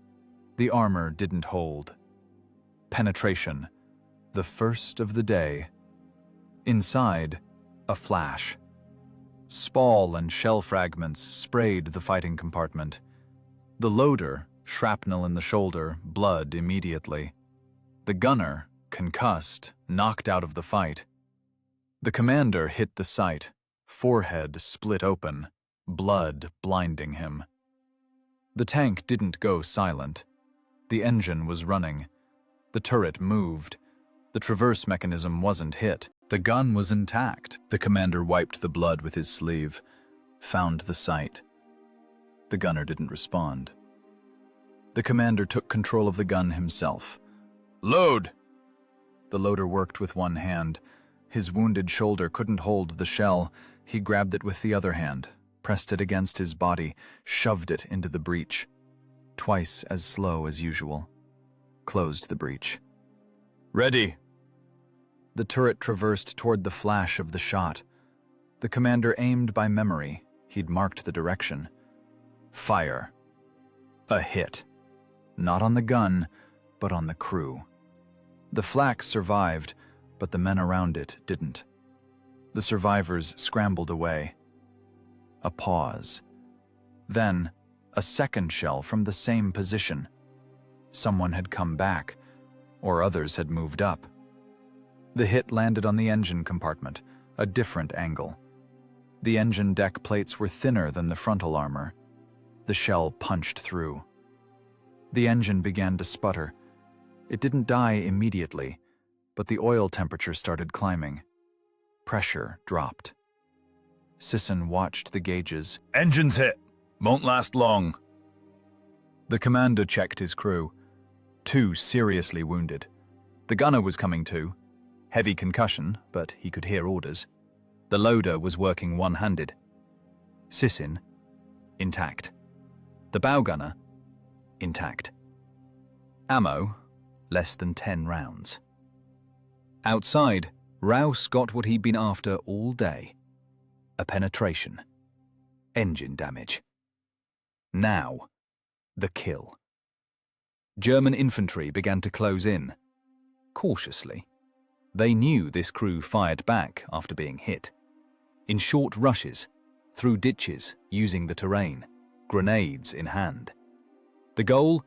The armor didn't hold. Penetration. The first of the day. Inside, a flash. Spall and shell fragments sprayed the fighting compartment. The loader, shrapnel in the shoulder, blood immediately. The gunner, concussed, knocked out of the fight. The commander hit the sight, forehead split open, blood blinding him. The tank didn't go silent. The engine was running. The turret moved. The traverse mechanism wasn't hit. The gun was intact. The commander wiped the blood with his sleeve, found the sight. The gunner didn't respond. The commander took control of the gun himself. Load! The loader worked with one hand. His wounded shoulder couldn't hold the shell. He grabbed it with the other hand, pressed it against his body, shoved it into the breech. Twice as slow as usual. Closed the breech. Ready! The turret traversed toward the flash of the shot. The commander aimed by memory. He'd marked the direction. Fire. A hit. Not on the gun, but on the crew. The flak survived, but the men around it didn't. The survivors scrambled away. A pause. Then, a second shell from the same position. Someone had come back, or others had moved up. The hit landed on the engine compartment, a different angle. The engine deck plates were thinner than the frontal armor. The shell punched through. The engine began to sputter. It didn't die immediately, but the oil temperature started climbing. Pressure dropped. Sisson watched the gauges. Engine's hit. Won't last long. The commander checked his crew. 2 seriously wounded. The gunner was coming to. Heavy concussion, but he could hear orders. The loader was working one-handed. Sisson, intact. The bow gunner, intact. Ammo, less than 10 rounds. Outside, Rouse got what he'd been after all day. A penetration. Engine damage. Now, the kill. German infantry began to close in. Cautiously. They knew this crew fired back after being hit. In short rushes, through ditches, using the terrain, grenades in hand. The goal?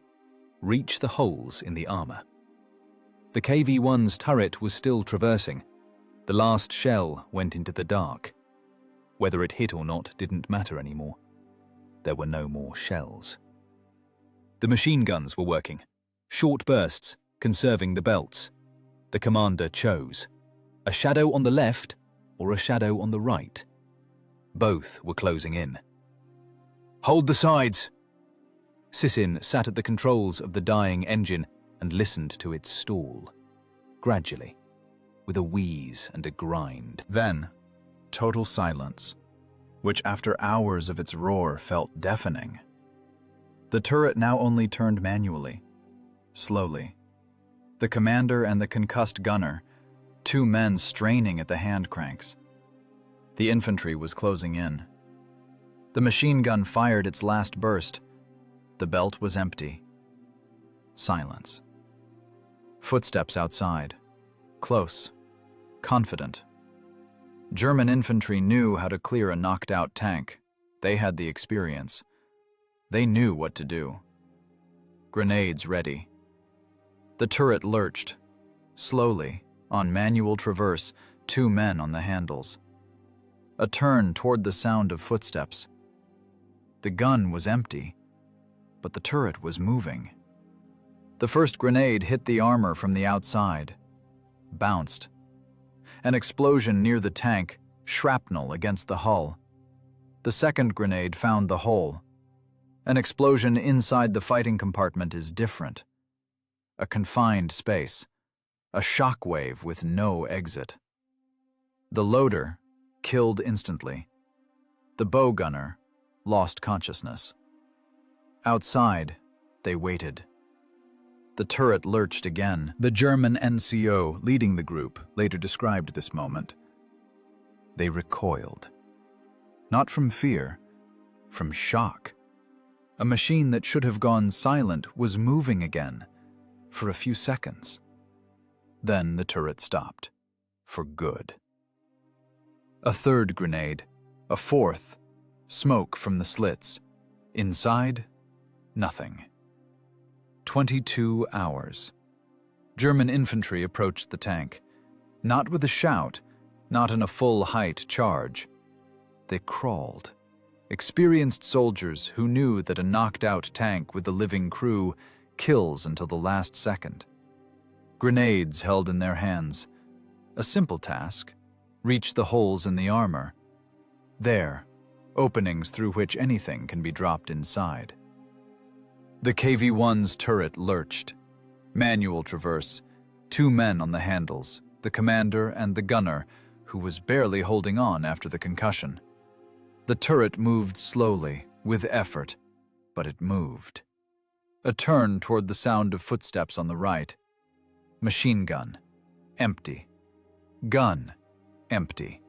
Reach the holes in the armor. The KV-1's turret was still traversing. The last shell went into the dark. Whether it hit or not didn't matter anymore. There were no more shells. The machine guns were working. Short bursts, conserving the belts. The commander chose. A shadow on the left or a shadow on the right. Both were closing in. Hold the sides! Sisson sat at the controls of the dying engine and listened to its stall. Gradually, with a wheeze and a grind. Then, total silence, which after hours of its roar felt deafening. The turret now only turned manually, slowly. The commander and the concussed gunner, 2 men straining at the hand cranks. The infantry was closing in. The machine gun fired its last burst. The belt was empty. Silence. Footsteps outside. Close. Confident. German infantry knew how to clear a knocked-out tank. They had the experience. They knew what to do. Grenades ready. The turret lurched. Slowly, on manual traverse, 2 men on the handles. A turn toward the sound of footsteps. The gun was empty, but the turret was moving. The first grenade hit the armor from the outside. Bounced. An explosion near the tank, shrapnel against the hull. The second grenade found the hole. An explosion inside the fighting compartment is different. A confined space. A shock wave with no exit. The loader, killed instantly. The bow gunner, lost consciousness. Outside, they waited. The turret lurched again. The German NCO leading the group later described this moment. They recoiled. Not from fear, from shock. A machine that should have gone silent was moving again, for a few seconds. Then the turret stopped, for good. A third grenade, a fourth, smoke from the slits. Inside, nothing. 22 hours. German infantry approached the tank, not with a shout, not in a full-height charge. They crawled. Experienced soldiers who knew that a knocked-out tank with a living crew kills until the last second. Grenades held in their hands. A simple task. Reach the holes in the armor. There, openings through which anything can be dropped inside. The KV-1's turret lurched. Manual traverse. 2 men on the handles, the commander and the gunner, who was barely holding on after the concussion. The turret moved slowly, with effort, but it moved. A turn toward the sound of footsteps on the right. Machine gun, empty. Gun, empty.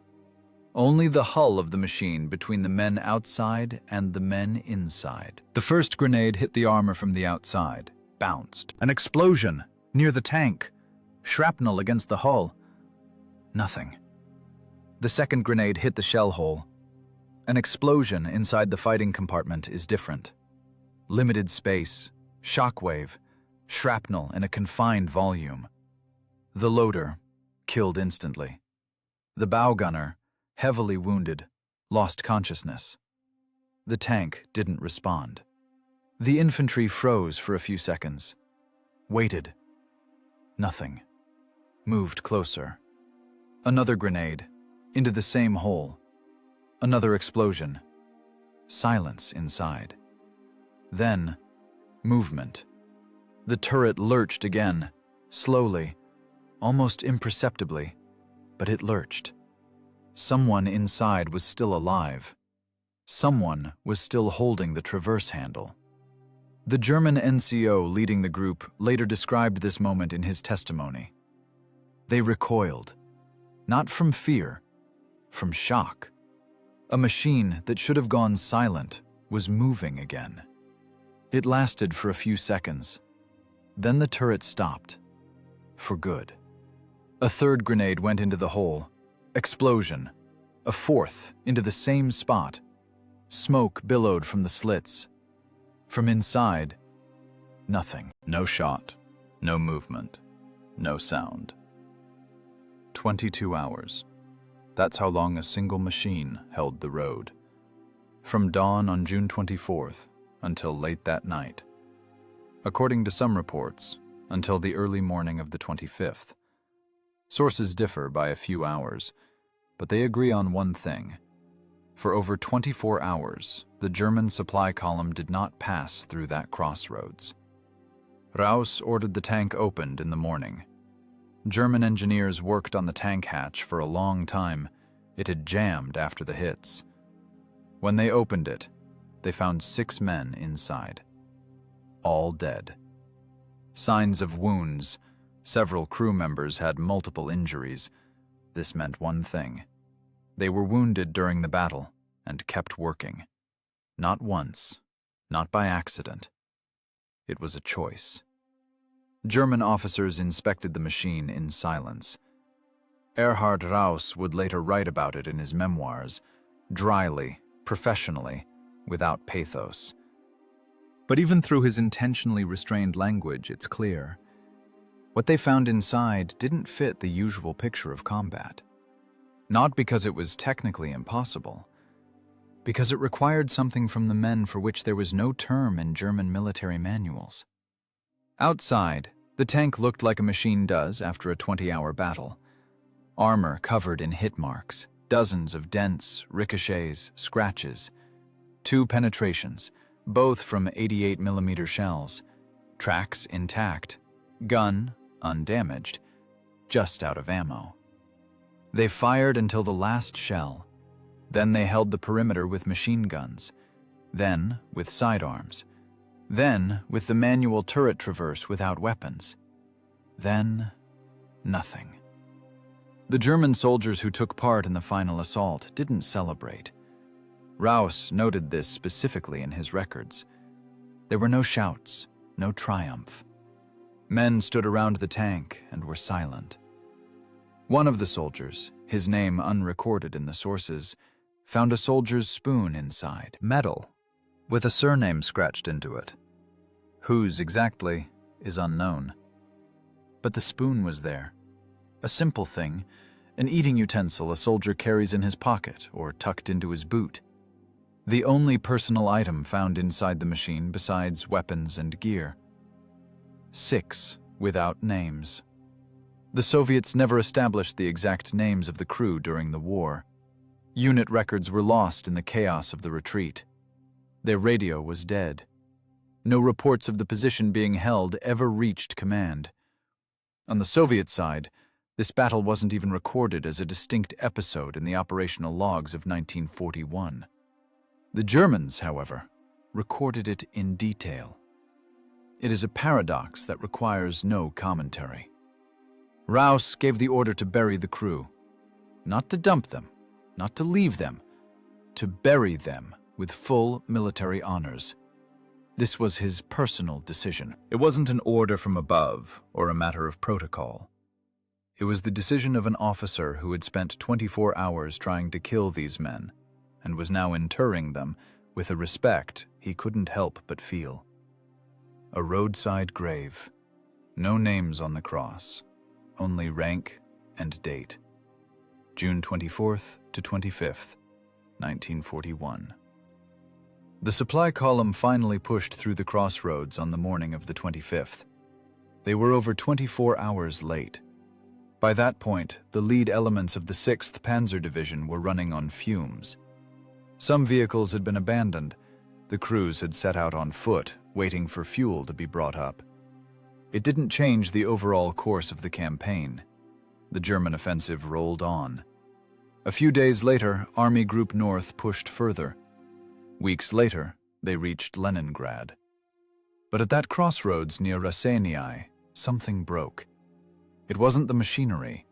Only the hull of the machine between the men outside and the men inside. The first grenade hit the armor from the outside, bounced. An explosion near the tank. Shrapnel against the hull. Nothing. The second grenade hit the shell hole. An explosion inside the fighting compartment is different. Limited space, shockwave, shrapnel in a confined volume. The loader, killed instantly. The bow gunner, heavily wounded, lost consciousness. The tank didn't respond. The infantry froze for a few seconds. Waited. Nothing. Moved closer. Another grenade. Into the same hole. Another explosion. Silence inside. Then, movement. The turret lurched again, slowly, almost imperceptibly, but it lurched. Someone inside was still alive. Someone was still holding the traverse handle. The German NCO leading the group later described this moment in his testimony. They recoiled, not from fear, from shock. A machine that should have gone silent was moving again. It lasted for a few seconds. Then the turret stopped, for good. A third grenade went into the hole. Explosion. A fourth into the same spot. Smoke billowed from the slits. From inside, nothing. No shot, no movement, no sound. 22 hours. That's how long a single machine held the road. From dawn on June 24th until late that night. According to some reports, until the early morning of the 25th. Sources differ by a few hours, but they agree on one thing. For over 24 hours, the German supply column did not pass through that crossroads. Raus ordered the tank opened in the morning. German engineers worked on the tank hatch for a long time. It had jammed after the hits. When they opened it, they found 6 men inside. All dead. Signs of wounds. Several crew members had multiple injuries. This meant one thing. They were wounded during the battle and kept working. Not once, not by accident. It was a choice. German officers inspected the machine in silence. Erhard Raus would later write about it in his memoirs, dryly, professionally, without pathos. But even through his intentionally restrained language, it's clear. What they found inside didn't fit the usual picture of combat. Not because it was technically impossible, because it required something from the men for which there was no term in German military manuals. Outside, the tank looked like a machine does after a 20-hour battle. Armor covered in hit marks, dozens of dents, ricochets, scratches. 2 penetrations, both from 88mm shells. Tracks intact. Gun undamaged, just out of ammo. They fired until the last shell. Then they held the perimeter with machine guns. Then with sidearms. Then with the manual turret traverse without weapons. Then nothing. The German soldiers who took part in the final assault didn't celebrate. Raus noted this specifically in his records. There were no shouts, no triumph. Men stood around the tank and were silent. One of the soldiers, his name unrecorded in the sources, found a soldier's spoon inside, metal, with a surname scratched into it. Whose exactly is unknown. But the spoon was there. A simple thing, an eating utensil a soldier carries in his pocket or tucked into his boot. The only personal item found inside the machine besides weapons and gear. 6 without names. The Soviets never established the exact names of the crew during the war. Unit records were lost in the chaos of the retreat. Their radio was dead. No reports of the position being held ever reached command. On the Soviet side, this battle wasn't even recorded as a distinct episode in the operational logs of 1941. The Germans, however, recorded it in detail. It is a paradox that requires no commentary. Raus gave the order to bury the crew. Not to dump them, not to leave them, to bury them with full military honors. This was his personal decision. It wasn't an order from above or a matter of protocol. It was the decision of an officer who had spent 24 hours trying to kill these men and was now interring them with a respect he couldn't help but feel. A roadside grave. No names on the cross, only rank and date. June 24th to 25th, 1941. The supply column finally pushed through the crossroads on the morning of the 25th. They were over 24 hours late. By that point, the lead elements of the 6th Panzer Division were running on fumes. Some vehicles had been abandoned. The crews had set out on foot, waiting for fuel to be brought up. It didn't change the overall course of the campaign. The German offensive rolled on. A few days later, Army Group North pushed further. Weeks later, they reached Leningrad. But at that crossroads near Raseiniai, something broke. It wasn't the machinery.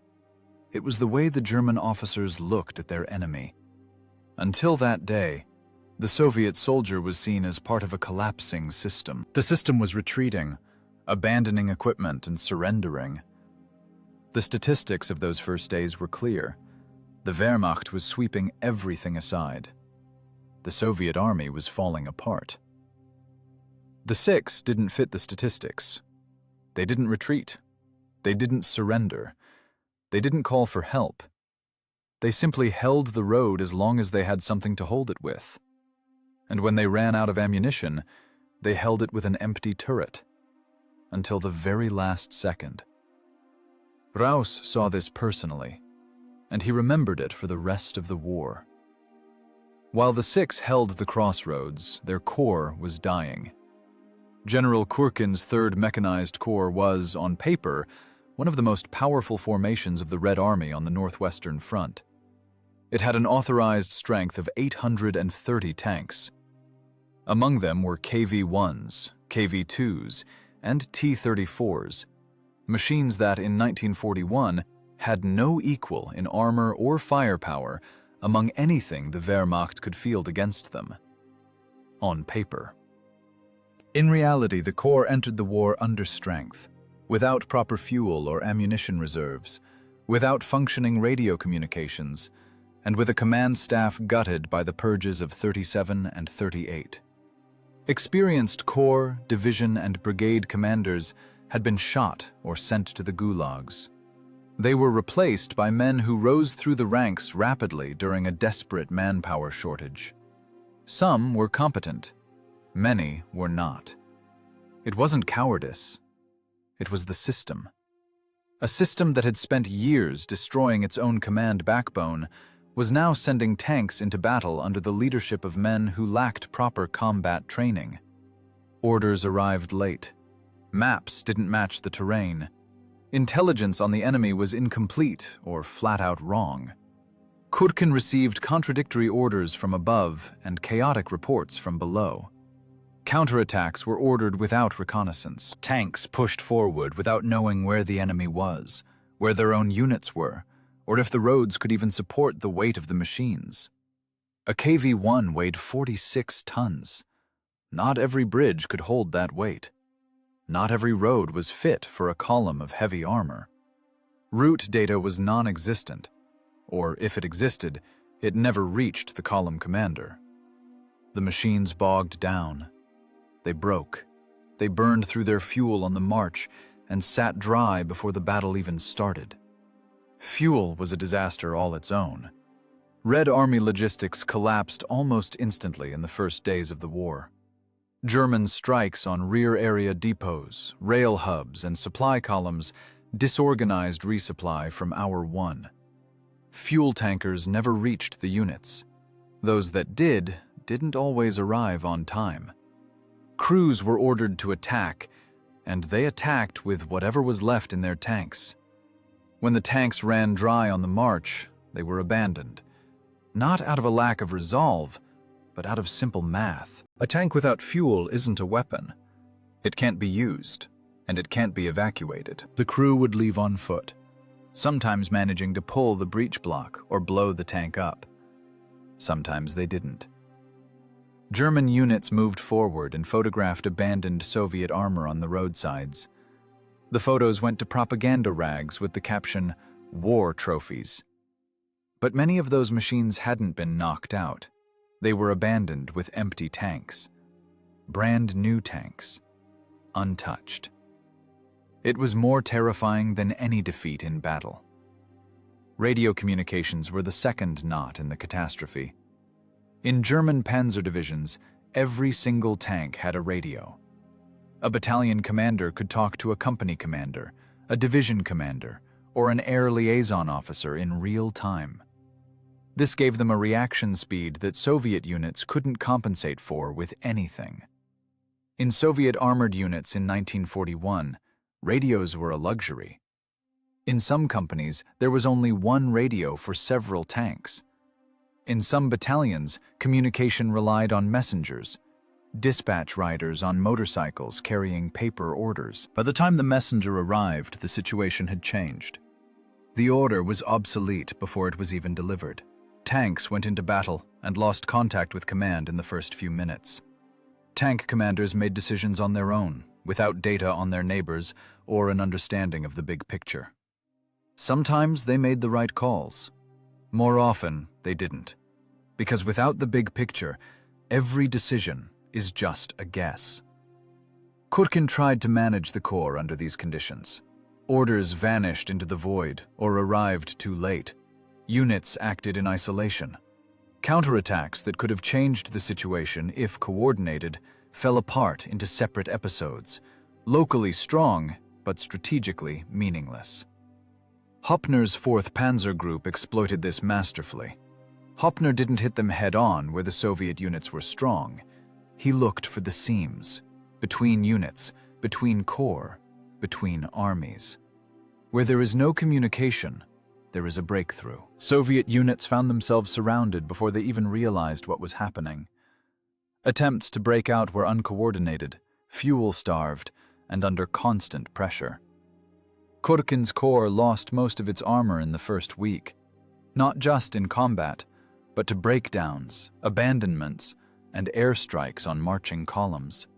It was the way the German officers looked at their enemy. Until that day, the Soviet soldier was seen as part of a collapsing system. The system was retreating, abandoning equipment and surrendering. The statistics of those first days were clear. The Wehrmacht was sweeping everything aside. The Soviet army was falling apart. The 6 didn't fit the statistics. They didn't retreat. They didn't surrender. They didn't call for help. They simply held the road as long as they had something to hold it with. And when they ran out of ammunition, they held it with an empty turret. Until the very last second. Raus saw this personally, and he remembered it for the rest of the war. While the 6 held the crossroads, their corps was dying. General Kurkin's 3rd Mechanized Corps was, on paper, one of the most powerful formations of the Red Army on the Northwestern Front. It had an authorized strength of 830 tanks. Among them were KV-1s, KV-2s, and T-34s, machines that in 1941 had no equal in armor or firepower among anything the Wehrmacht could field against them. On paper. In reality, the Corps entered the war under strength, without proper fuel or ammunition reserves, without functioning radio communications, and with a command staff gutted by the purges of 37 and 38. Experienced corps, division, and brigade commanders had been shot or sent to the gulags. They were replaced by men who rose through the ranks rapidly during a desperate manpower shortage. Some were competent. Many were not. It wasn't cowardice. It was the system. A system that had spent years destroying its own command backbone was now sending tanks into battle under the leadership of men who lacked proper combat training. Orders arrived late. Maps didn't match the terrain. Intelligence on the enemy was incomplete or flat-out wrong. Kutkin received contradictory orders from above and chaotic reports from below. Counterattacks were ordered without reconnaissance. Tanks pushed forward without knowing where the enemy was, where their own units were, or if the roads could even support the weight of the machines. A KV-1 weighed 46 tons. Not every bridge could hold that weight. Not every road was fit for a column of heavy armor. Route data was non-existent, or if it existed, it never reached the column commander. The machines bogged down. They broke. They burned through their fuel on the march and sat dry before the battle even started. Fuel was a disaster all its own. Red Army logistics collapsed almost instantly in the first days of the war. German strikes on rear area depots, rail hubs, and supply columns disorganized resupply from hour one. Fuel tankers never reached the units. Those that didn't always arrive on time. Crews were ordered to attack, and they attacked with whatever was left in their tanks. When the tanks ran dry on the march, they were abandoned. Not out of a lack of resolve, but out of simple math. A tank without fuel isn't a weapon. It can't be used, and it can't be evacuated. The crew would leave on foot, sometimes managing to pull the breech block or blow the tank up. Sometimes they didn't. German units moved forward and photographed abandoned Soviet armor on the roadsides. The photos went to propaganda rags with the caption, "War Trophies." But many of those machines hadn't been knocked out. They were abandoned with empty tanks. Brand new tanks. Untouched. It was more terrifying than any defeat in battle. Radio communications were the second knot in the catastrophe. In German panzer divisions, Every single tank had a radio. A battalion commander could talk to a company commander, a division commander, or an air liaison officer in real time. This gave them a reaction speed that Soviet units couldn't compensate for with anything. In Soviet armored units in 1941, radios were a luxury. In some companies, there was only one radio for several tanks. In some battalions, communication relied on messengers, dispatch riders on motorcycles carrying paper orders. By the time the messenger arrived, the situation had changed. The order was obsolete before it was even delivered. Tanks went into battle and lost contact with command in the first few minutes. Tank commanders made decisions on their own, without data on their neighbors or an understanding of the big picture. Sometimes they made the right calls. More often, they didn't. Because without the big picture, every decision is just a guess. Kutkin tried to manage the Corps under these conditions. Orders vanished into the void or arrived too late. Units acted in isolation. Counterattacks that could have changed the situation if coordinated fell apart into separate episodes, locally strong but strategically meaningless. Hoppner's 4th Panzer Group exploited this masterfully. Hoppner didn't hit them head-on where the Soviet units were strong. He looked for the seams, between units, between corps, between armies. Where there is no communication, there is a breakthrough. Soviet units found themselves surrounded before they even realized what was happening. Attempts to break out were uncoordinated, fuel-starved, and under constant pressure. Kutkin's corps lost most of its armor in the first week, not just in combat, but to breakdowns, abandonments, and airstrikes on marching columns.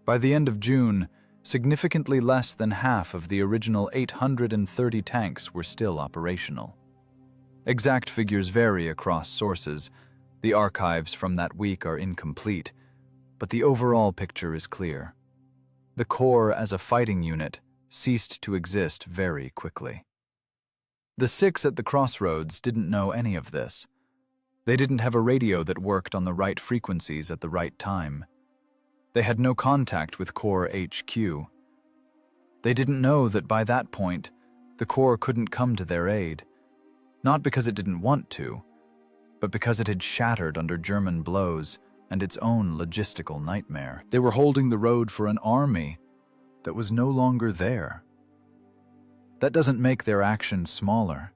By the end of June, significantly less than half of the original 830 tanks were still operational. Exact figures vary across sources. The archives from that week are incomplete, but the overall picture is clear. The Corps as a fighting unit ceased to exist very quickly. The 6 at the crossroads didn't know any of this. They didn't have a radio that worked on the right frequencies at the right time. They had no contact with Corps HQ. They didn't know that by that point, the Corps couldn't come to their aid, not because it didn't want to, but because it had shattered under German blows and its own logistical nightmare. They were holding the road for an army that was no longer there. That doesn't make their action smaller.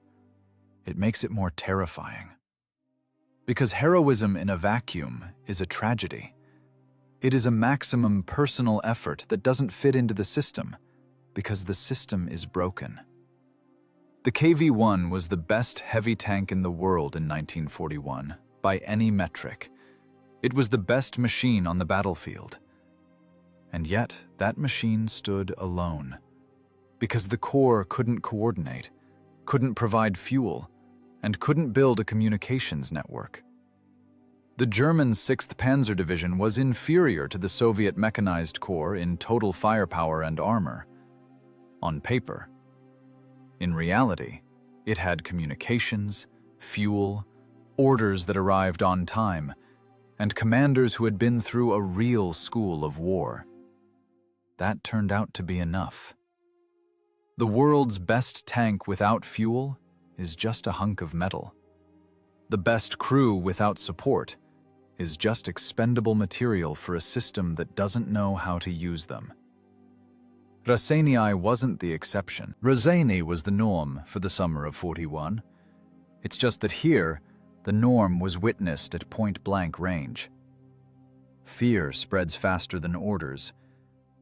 It makes it more terrifying. Because heroism in a vacuum is a tragedy. It is a maximum personal effort that doesn't fit into the system, because the system is broken. The KV-1 was the best heavy tank in the world in 1941, by any metric. It was the best machine on the battlefield. And yet, that machine stood alone. Because the Corps couldn't coordinate, couldn't provide fuel, and couldn't build a communications network. The German 6th Panzer Division was inferior to the Soviet Mechanized Corps in total firepower and armor. On paper. In reality, it had communications, fuel, orders that arrived on time, and commanders who had been through a real school of war. That turned out to be enough. The world's best tank without fuel is just a hunk of metal. The best crew without support is just expendable material for a system that doesn't know how to use them. Raseiniai wasn't the exception. Raseiniai was the norm for the summer of 41. It's just that here, the norm was witnessed at point-blank range. Fear spreads faster than orders.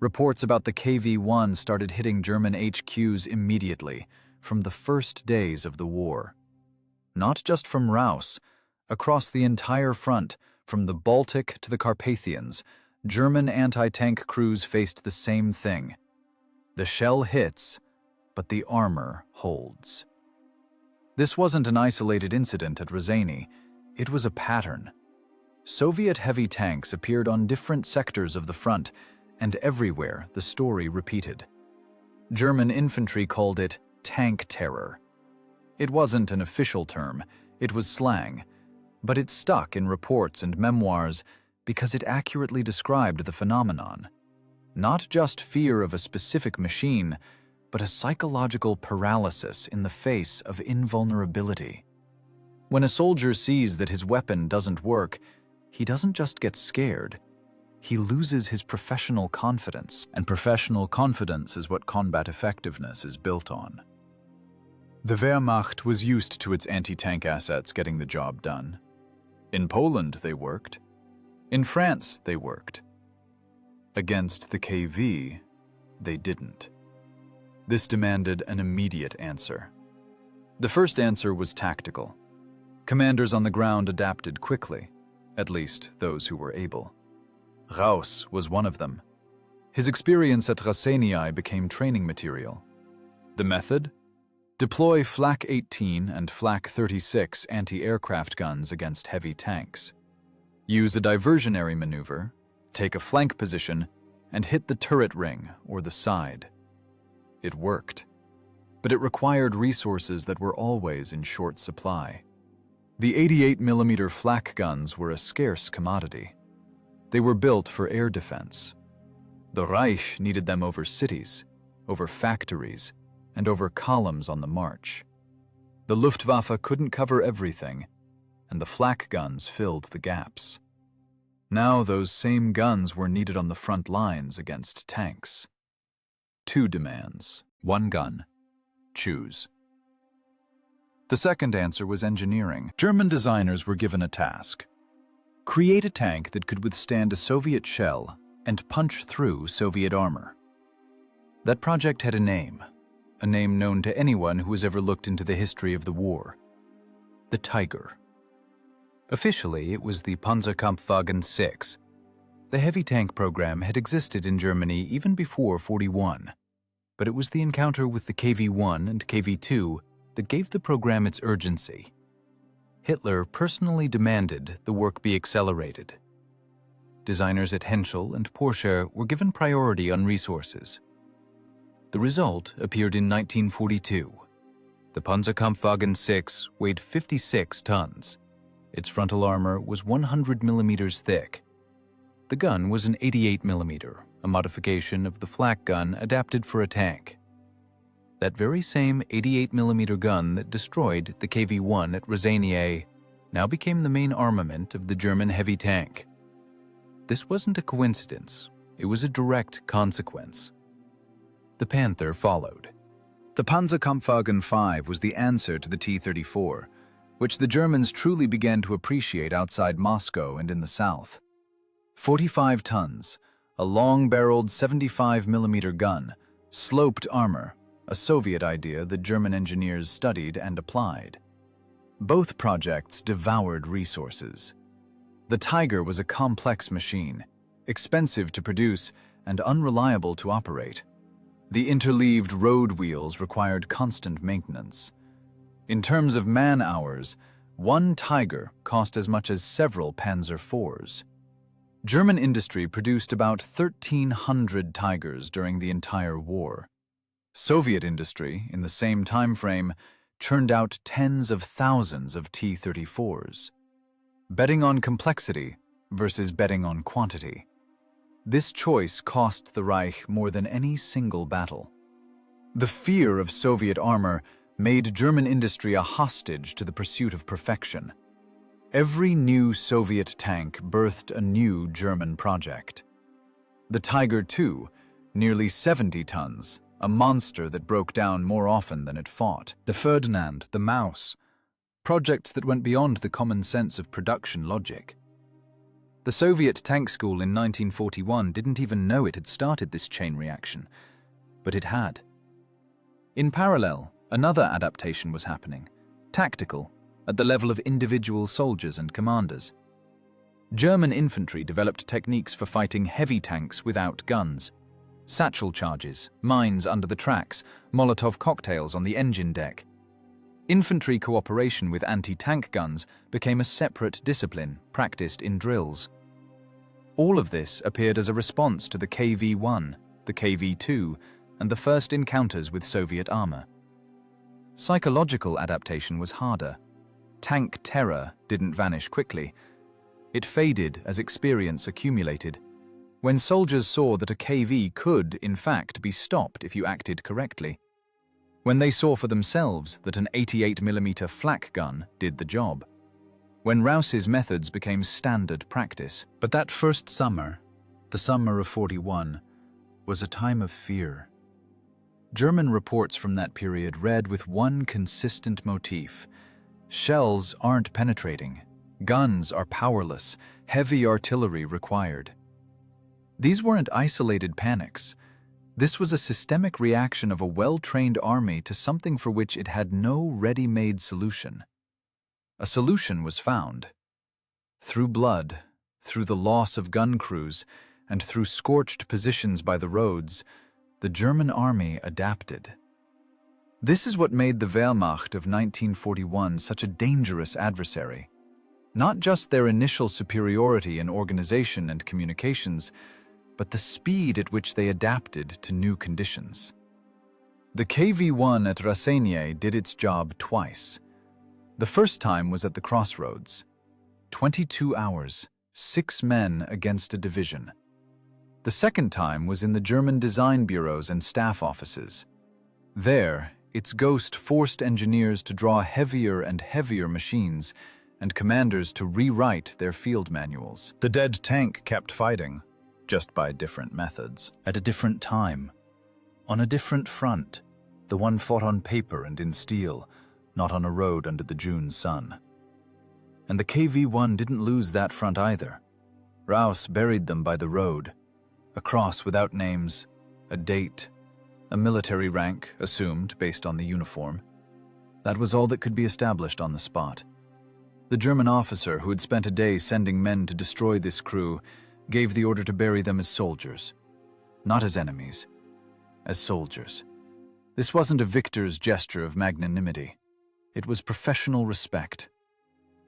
Reports about the KV-1 started hitting German HQs immediately, from the first days of the war. Not just from Raus, across the entire front, from the Baltic to the Carpathians, German anti-tank crews faced the same thing. The shell hits, but the armor holds. This wasn't an isolated incident at Raseiniai, it was a pattern. Soviet heavy tanks appeared on different sectors of the front, and everywhere the story repeated. German infantry called it tank terror. It wasn't an official term, it was slang, but it stuck in reports and memoirs because it accurately described the phenomenon. Not just fear of a specific machine, but a psychological paralysis in the face of invulnerability. When a soldier sees that his weapon doesn't work, he doesn't just get scared. He loses his professional confidence. And professional confidence is what combat effectiveness is built on. The Wehrmacht was used to its anti-tank assets getting the job done. In Poland, they worked. In France, they worked. Against the KV, they didn't. This demanded an immediate answer. The first answer was tactical. Commanders on the ground adapted quickly, at least those who were able. Raus was one of them. His experience at Raseiniai became training material. The method? Deploy Flak 18 and Flak 36 anti-aircraft guns against heavy tanks. Use a diversionary maneuver, take a flank position, and hit the turret ring or the side. It worked, but it required resources that were always in short supply. The 88mm flak guns were a scarce commodity. They were built for air defense. The Reich needed them over cities, over factories, and over columns on the march. The Luftwaffe couldn't cover everything, and the flak guns filled the gaps. Now those same guns were needed on the front lines against tanks. Two demands. One gun. Choose. The second answer was engineering. German designers were given a task. Create a tank that could withstand a Soviet shell and punch through Soviet armor. That project had a name known to anyone who has ever looked into the history of the war. The Tiger. Officially, it was the Panzerkampfwagen 6. The heavy tank program had existed in Germany even before 41, but it was the encounter with the KV-1 and KV-2 that gave the program its urgency. Hitler personally demanded the work be accelerated. Designers at Henschel and Porsche were given priority on resources. The result appeared in 1942. The Panzerkampfwagen 6 weighed 56 tons. Its frontal armor was 100 millimeters thick. The gun was an 88mm, a modification of the flak gun adapted for a tank. That very same 88mm gun that destroyed the KV-1 at Raseiniai now became the main armament of the German heavy tank. This wasn't a coincidence, it was a direct consequence. The Panther followed. The Panzerkampfwagen 5 was the answer to the T-34, which the Germans truly began to appreciate outside Moscow and in the south. 45 tons, a long-barreled 75mm gun, sloped armor, a Soviet idea that German engineers studied and applied. Both projects devoured resources. The Tiger was a complex machine, expensive to produce and unreliable to operate. The interleaved road wheels required constant maintenance. In terms of man-hours, one Tiger cost as much as several Panzer IVs. German industry produced about 1,300 Tigers during the entire war. Soviet industry, in the same time frame, churned out tens of thousands of T-34s. Betting on complexity versus betting on quantity. This choice cost the Reich more than any single battle. The fear of Soviet armor made German industry a hostage to the pursuit of perfection. Every new Soviet tank birthed a new German project. The Tiger II, nearly 70 tons, a monster that broke down more often than it fought. The Ferdinand, the Maus, projects that went beyond the common sense of production logic. The Soviet tank school in 1941 didn't even know it had started this chain reaction, but it had. In parallel, another adaptation was happening, tactical, at the level of individual soldiers and commanders. German infantry developed techniques for fighting heavy tanks without guns. Satchel charges, mines under the tracks, Molotov cocktails on the engine deck. Infantry cooperation with anti-tank guns became a separate discipline practiced in drills. All of this appeared as a response to the KV-1, the KV-2, and the first encounters with Soviet armor. Psychological adaptation was harder. Tank terror didn't vanish quickly, It faded as experience accumulated. When soldiers saw that a KV could, in fact, be stopped if you acted correctly. When they saw for themselves that an 88mm flak gun did the job. When Rouse's methods became standard practice. But that first summer, the summer of 41, was a time of fear. German reports from that period read with one consistent motif. Shells aren't penetrating. Guns are powerless. Heavy artillery required. These weren't isolated panics. This was a systemic reaction of a well-trained army to something for which it had no ready-made solution. A solution was found. Through blood, through the loss of gun crews, and through scorched positions by the roads, the German army adapted. This is what made the Wehrmacht of 1941 such a dangerous adversary. Not just their initial superiority in organization and communications, but the speed at which they adapted to new conditions. The KV-1 at Raseiniai did its job twice. The first time was at the crossroads. 22 hours, 6 men against a division. The second time was in the German design bureaus and staff offices. There, its ghost forced engineers to draw heavier and heavier machines and commanders to rewrite their field manuals. The dead tank kept fighting, just by different methods. At a different time, on a different front, the one fought on paper and in steel, not on a road under the June sun. And the KV-1 didn't lose that front either. Raus buried them by the road, a cross without names, a date, a military rank assumed based on the uniform. That was all that could be established on the spot. The German officer who had spent a day sending men to destroy this crew gave the order to bury them as soldiers. Not as enemies, as soldiers. This wasn't a victor's gesture of magnanimity. It was professional respect.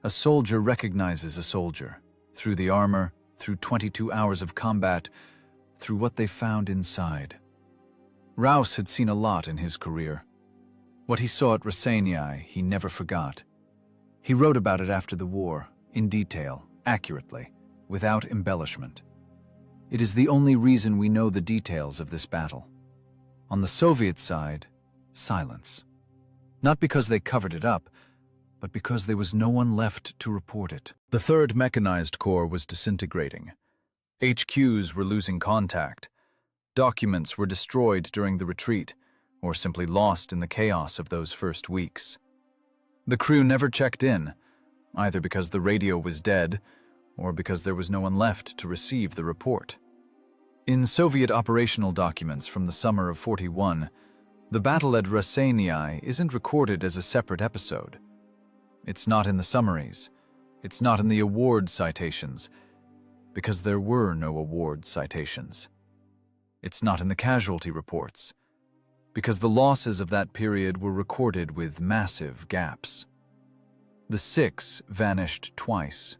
A soldier recognizes a soldier, through the armor, through 22 hours of combat, through what they found inside. Raus had seen a lot in his career. What he saw at Raseiniai, he never forgot. He wrote about it after the war, in detail, accurately, without embellishment. It is the only reason we know the details of this battle. On the Soviet side, silence. Not because they covered it up, but because there was no one left to report it. The 3rd Mechanized Corps was disintegrating. HQs were losing contact. Documents were destroyed during the retreat, or simply lost in the chaos of those first weeks. The crew never checked in, either because the radio was dead, or because there was no one left to receive the report. In Soviet operational documents from the summer of 41, the battle at Raseiniai isn't recorded as a separate episode. It's not in the summaries. It's not in the award citations, because there were no award citations. It's not in the casualty reports, because the losses of that period were recorded with massive gaps. The 6 vanished twice.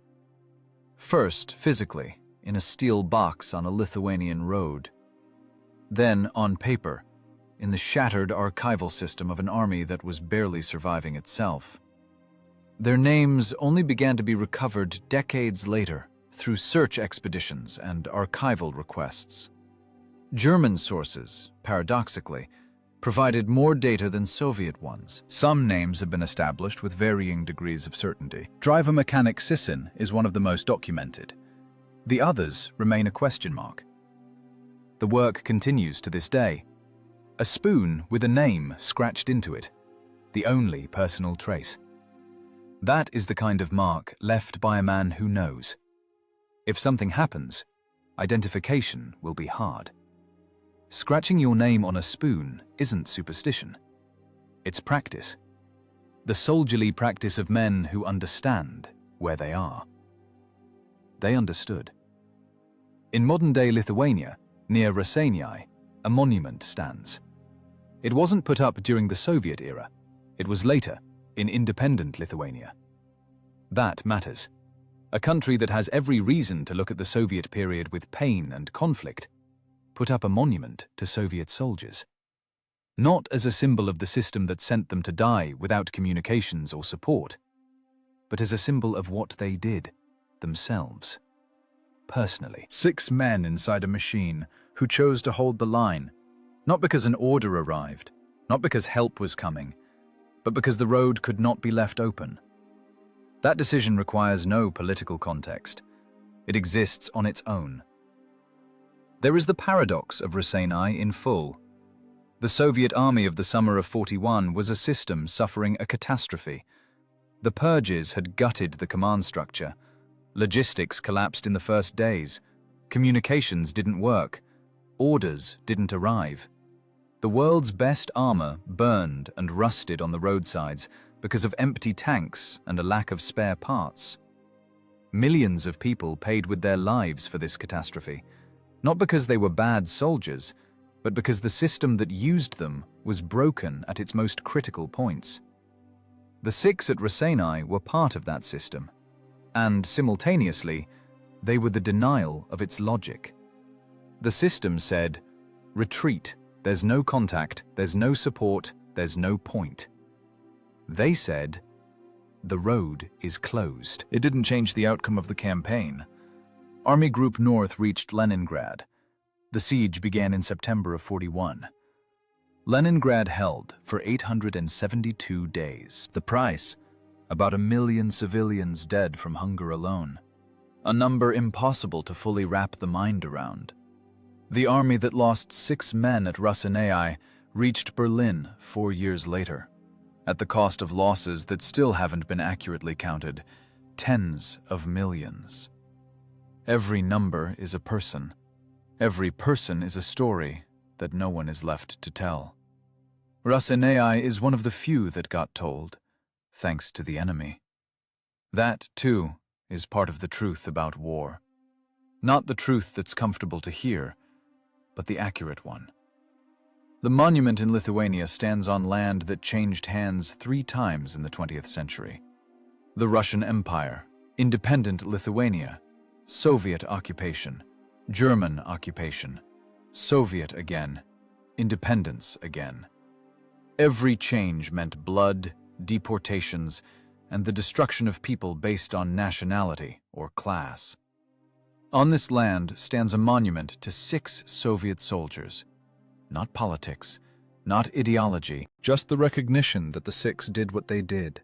First, physically, in a steel box on a Lithuanian road. Then, on paper, in the shattered archival system of an army that was barely surviving itself. Their names only began to be recovered decades later through search expeditions and archival requests. German sources, paradoxically, provided more data than Soviet ones. Some names have been established with varying degrees of certainty. Driver mechanic Sisson is one of the most documented. The others remain a question mark. The work continues to this day. A spoon with a name scratched into it, the only personal trace. That is the kind of mark left by a man who knows. If something happens, identification will be hard. Scratching your name on a spoon isn't superstition. It's practice. The soldierly practice of men who understand where they are. They understood. In modern-day Lithuania, near Raseiniai, a monument stands. It wasn't put up during the Soviet era. It was later, in independent Lithuania. That matters. A country that has every reason to look at the Soviet period with pain and conflict put up a monument to Soviet soldiers. Not as a symbol of the system that sent them to die without communications or support, but as a symbol of what they did. themselves. Personally. 6 men inside a machine who chose to hold the line, not because an order arrived, not because help was coming, but because the road could not be left open. That decision requires no political context. It exists on its own. There is the paradox of Raseiniai in full. The Soviet army of the summer of '41 was a system suffering a catastrophe. The purges had gutted the command structure. Logistics collapsed in the first days. Communications didn't work. Orders didn't arrive. The world's best armor burned and rusted on the roadsides because of empty tanks and a lack of spare parts. Millions of people paid with their lives for this catastrophe, not because they were bad soldiers, but because the system that used them was broken at its most critical points. The 6 at Raseiniai were part of that system, and simultaneously, they were the denial of its logic. The system said, "Retreat, there's no contact, there's no support, there's no point." They said, "The road is closed." It didn't change the outcome of the campaign. Army Group North reached Leningrad. The siege began in September of '41. Leningrad held for 872 days. The price? About 1 million civilians dead from hunger alone. A number impossible to fully wrap the mind around. The army that lost 6 men at Raseiniai reached Berlin 4 years later, at the cost of losses that still haven't been accurately counted, tens of millions. Every number is a person. Every person is a story that no one is left to tell. Raseiniai is one of the few that got told, thanks to the enemy. That, too, is part of the truth about war. Not the truth that's comfortable to hear, but the accurate one. The monument in Lithuania stands on land that changed hands 3 times in the 20th century. The Russian Empire, independent Lithuania, Soviet occupation, German occupation, Soviet again, independence again. Every change meant blood, deportations, and the destruction of people based on nationality or class. On this land stands a monument to 6 Soviet soldiers. Not politics, not ideology, just the recognition that the 6 did what they did.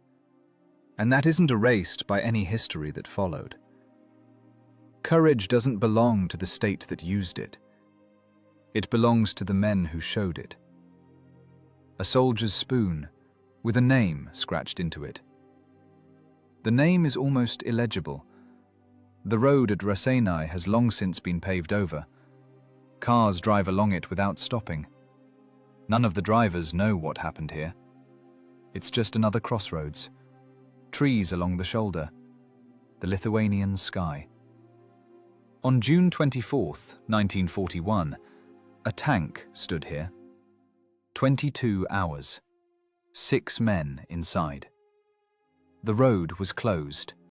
And that isn't erased by any history that followed. Courage doesn't belong to the state that used it. It belongs to the men who showed it. A soldier's spoon, with a name scratched into it. The name is almost illegible. The road at Raseiniai has long since been paved over. Cars drive along it without stopping. None of the drivers know what happened here. It's just another crossroads. Trees along the shoulder. The Lithuanian sky. On June 24th, 1941, a tank stood here. 22 hours. 6 men inside. The road was closed.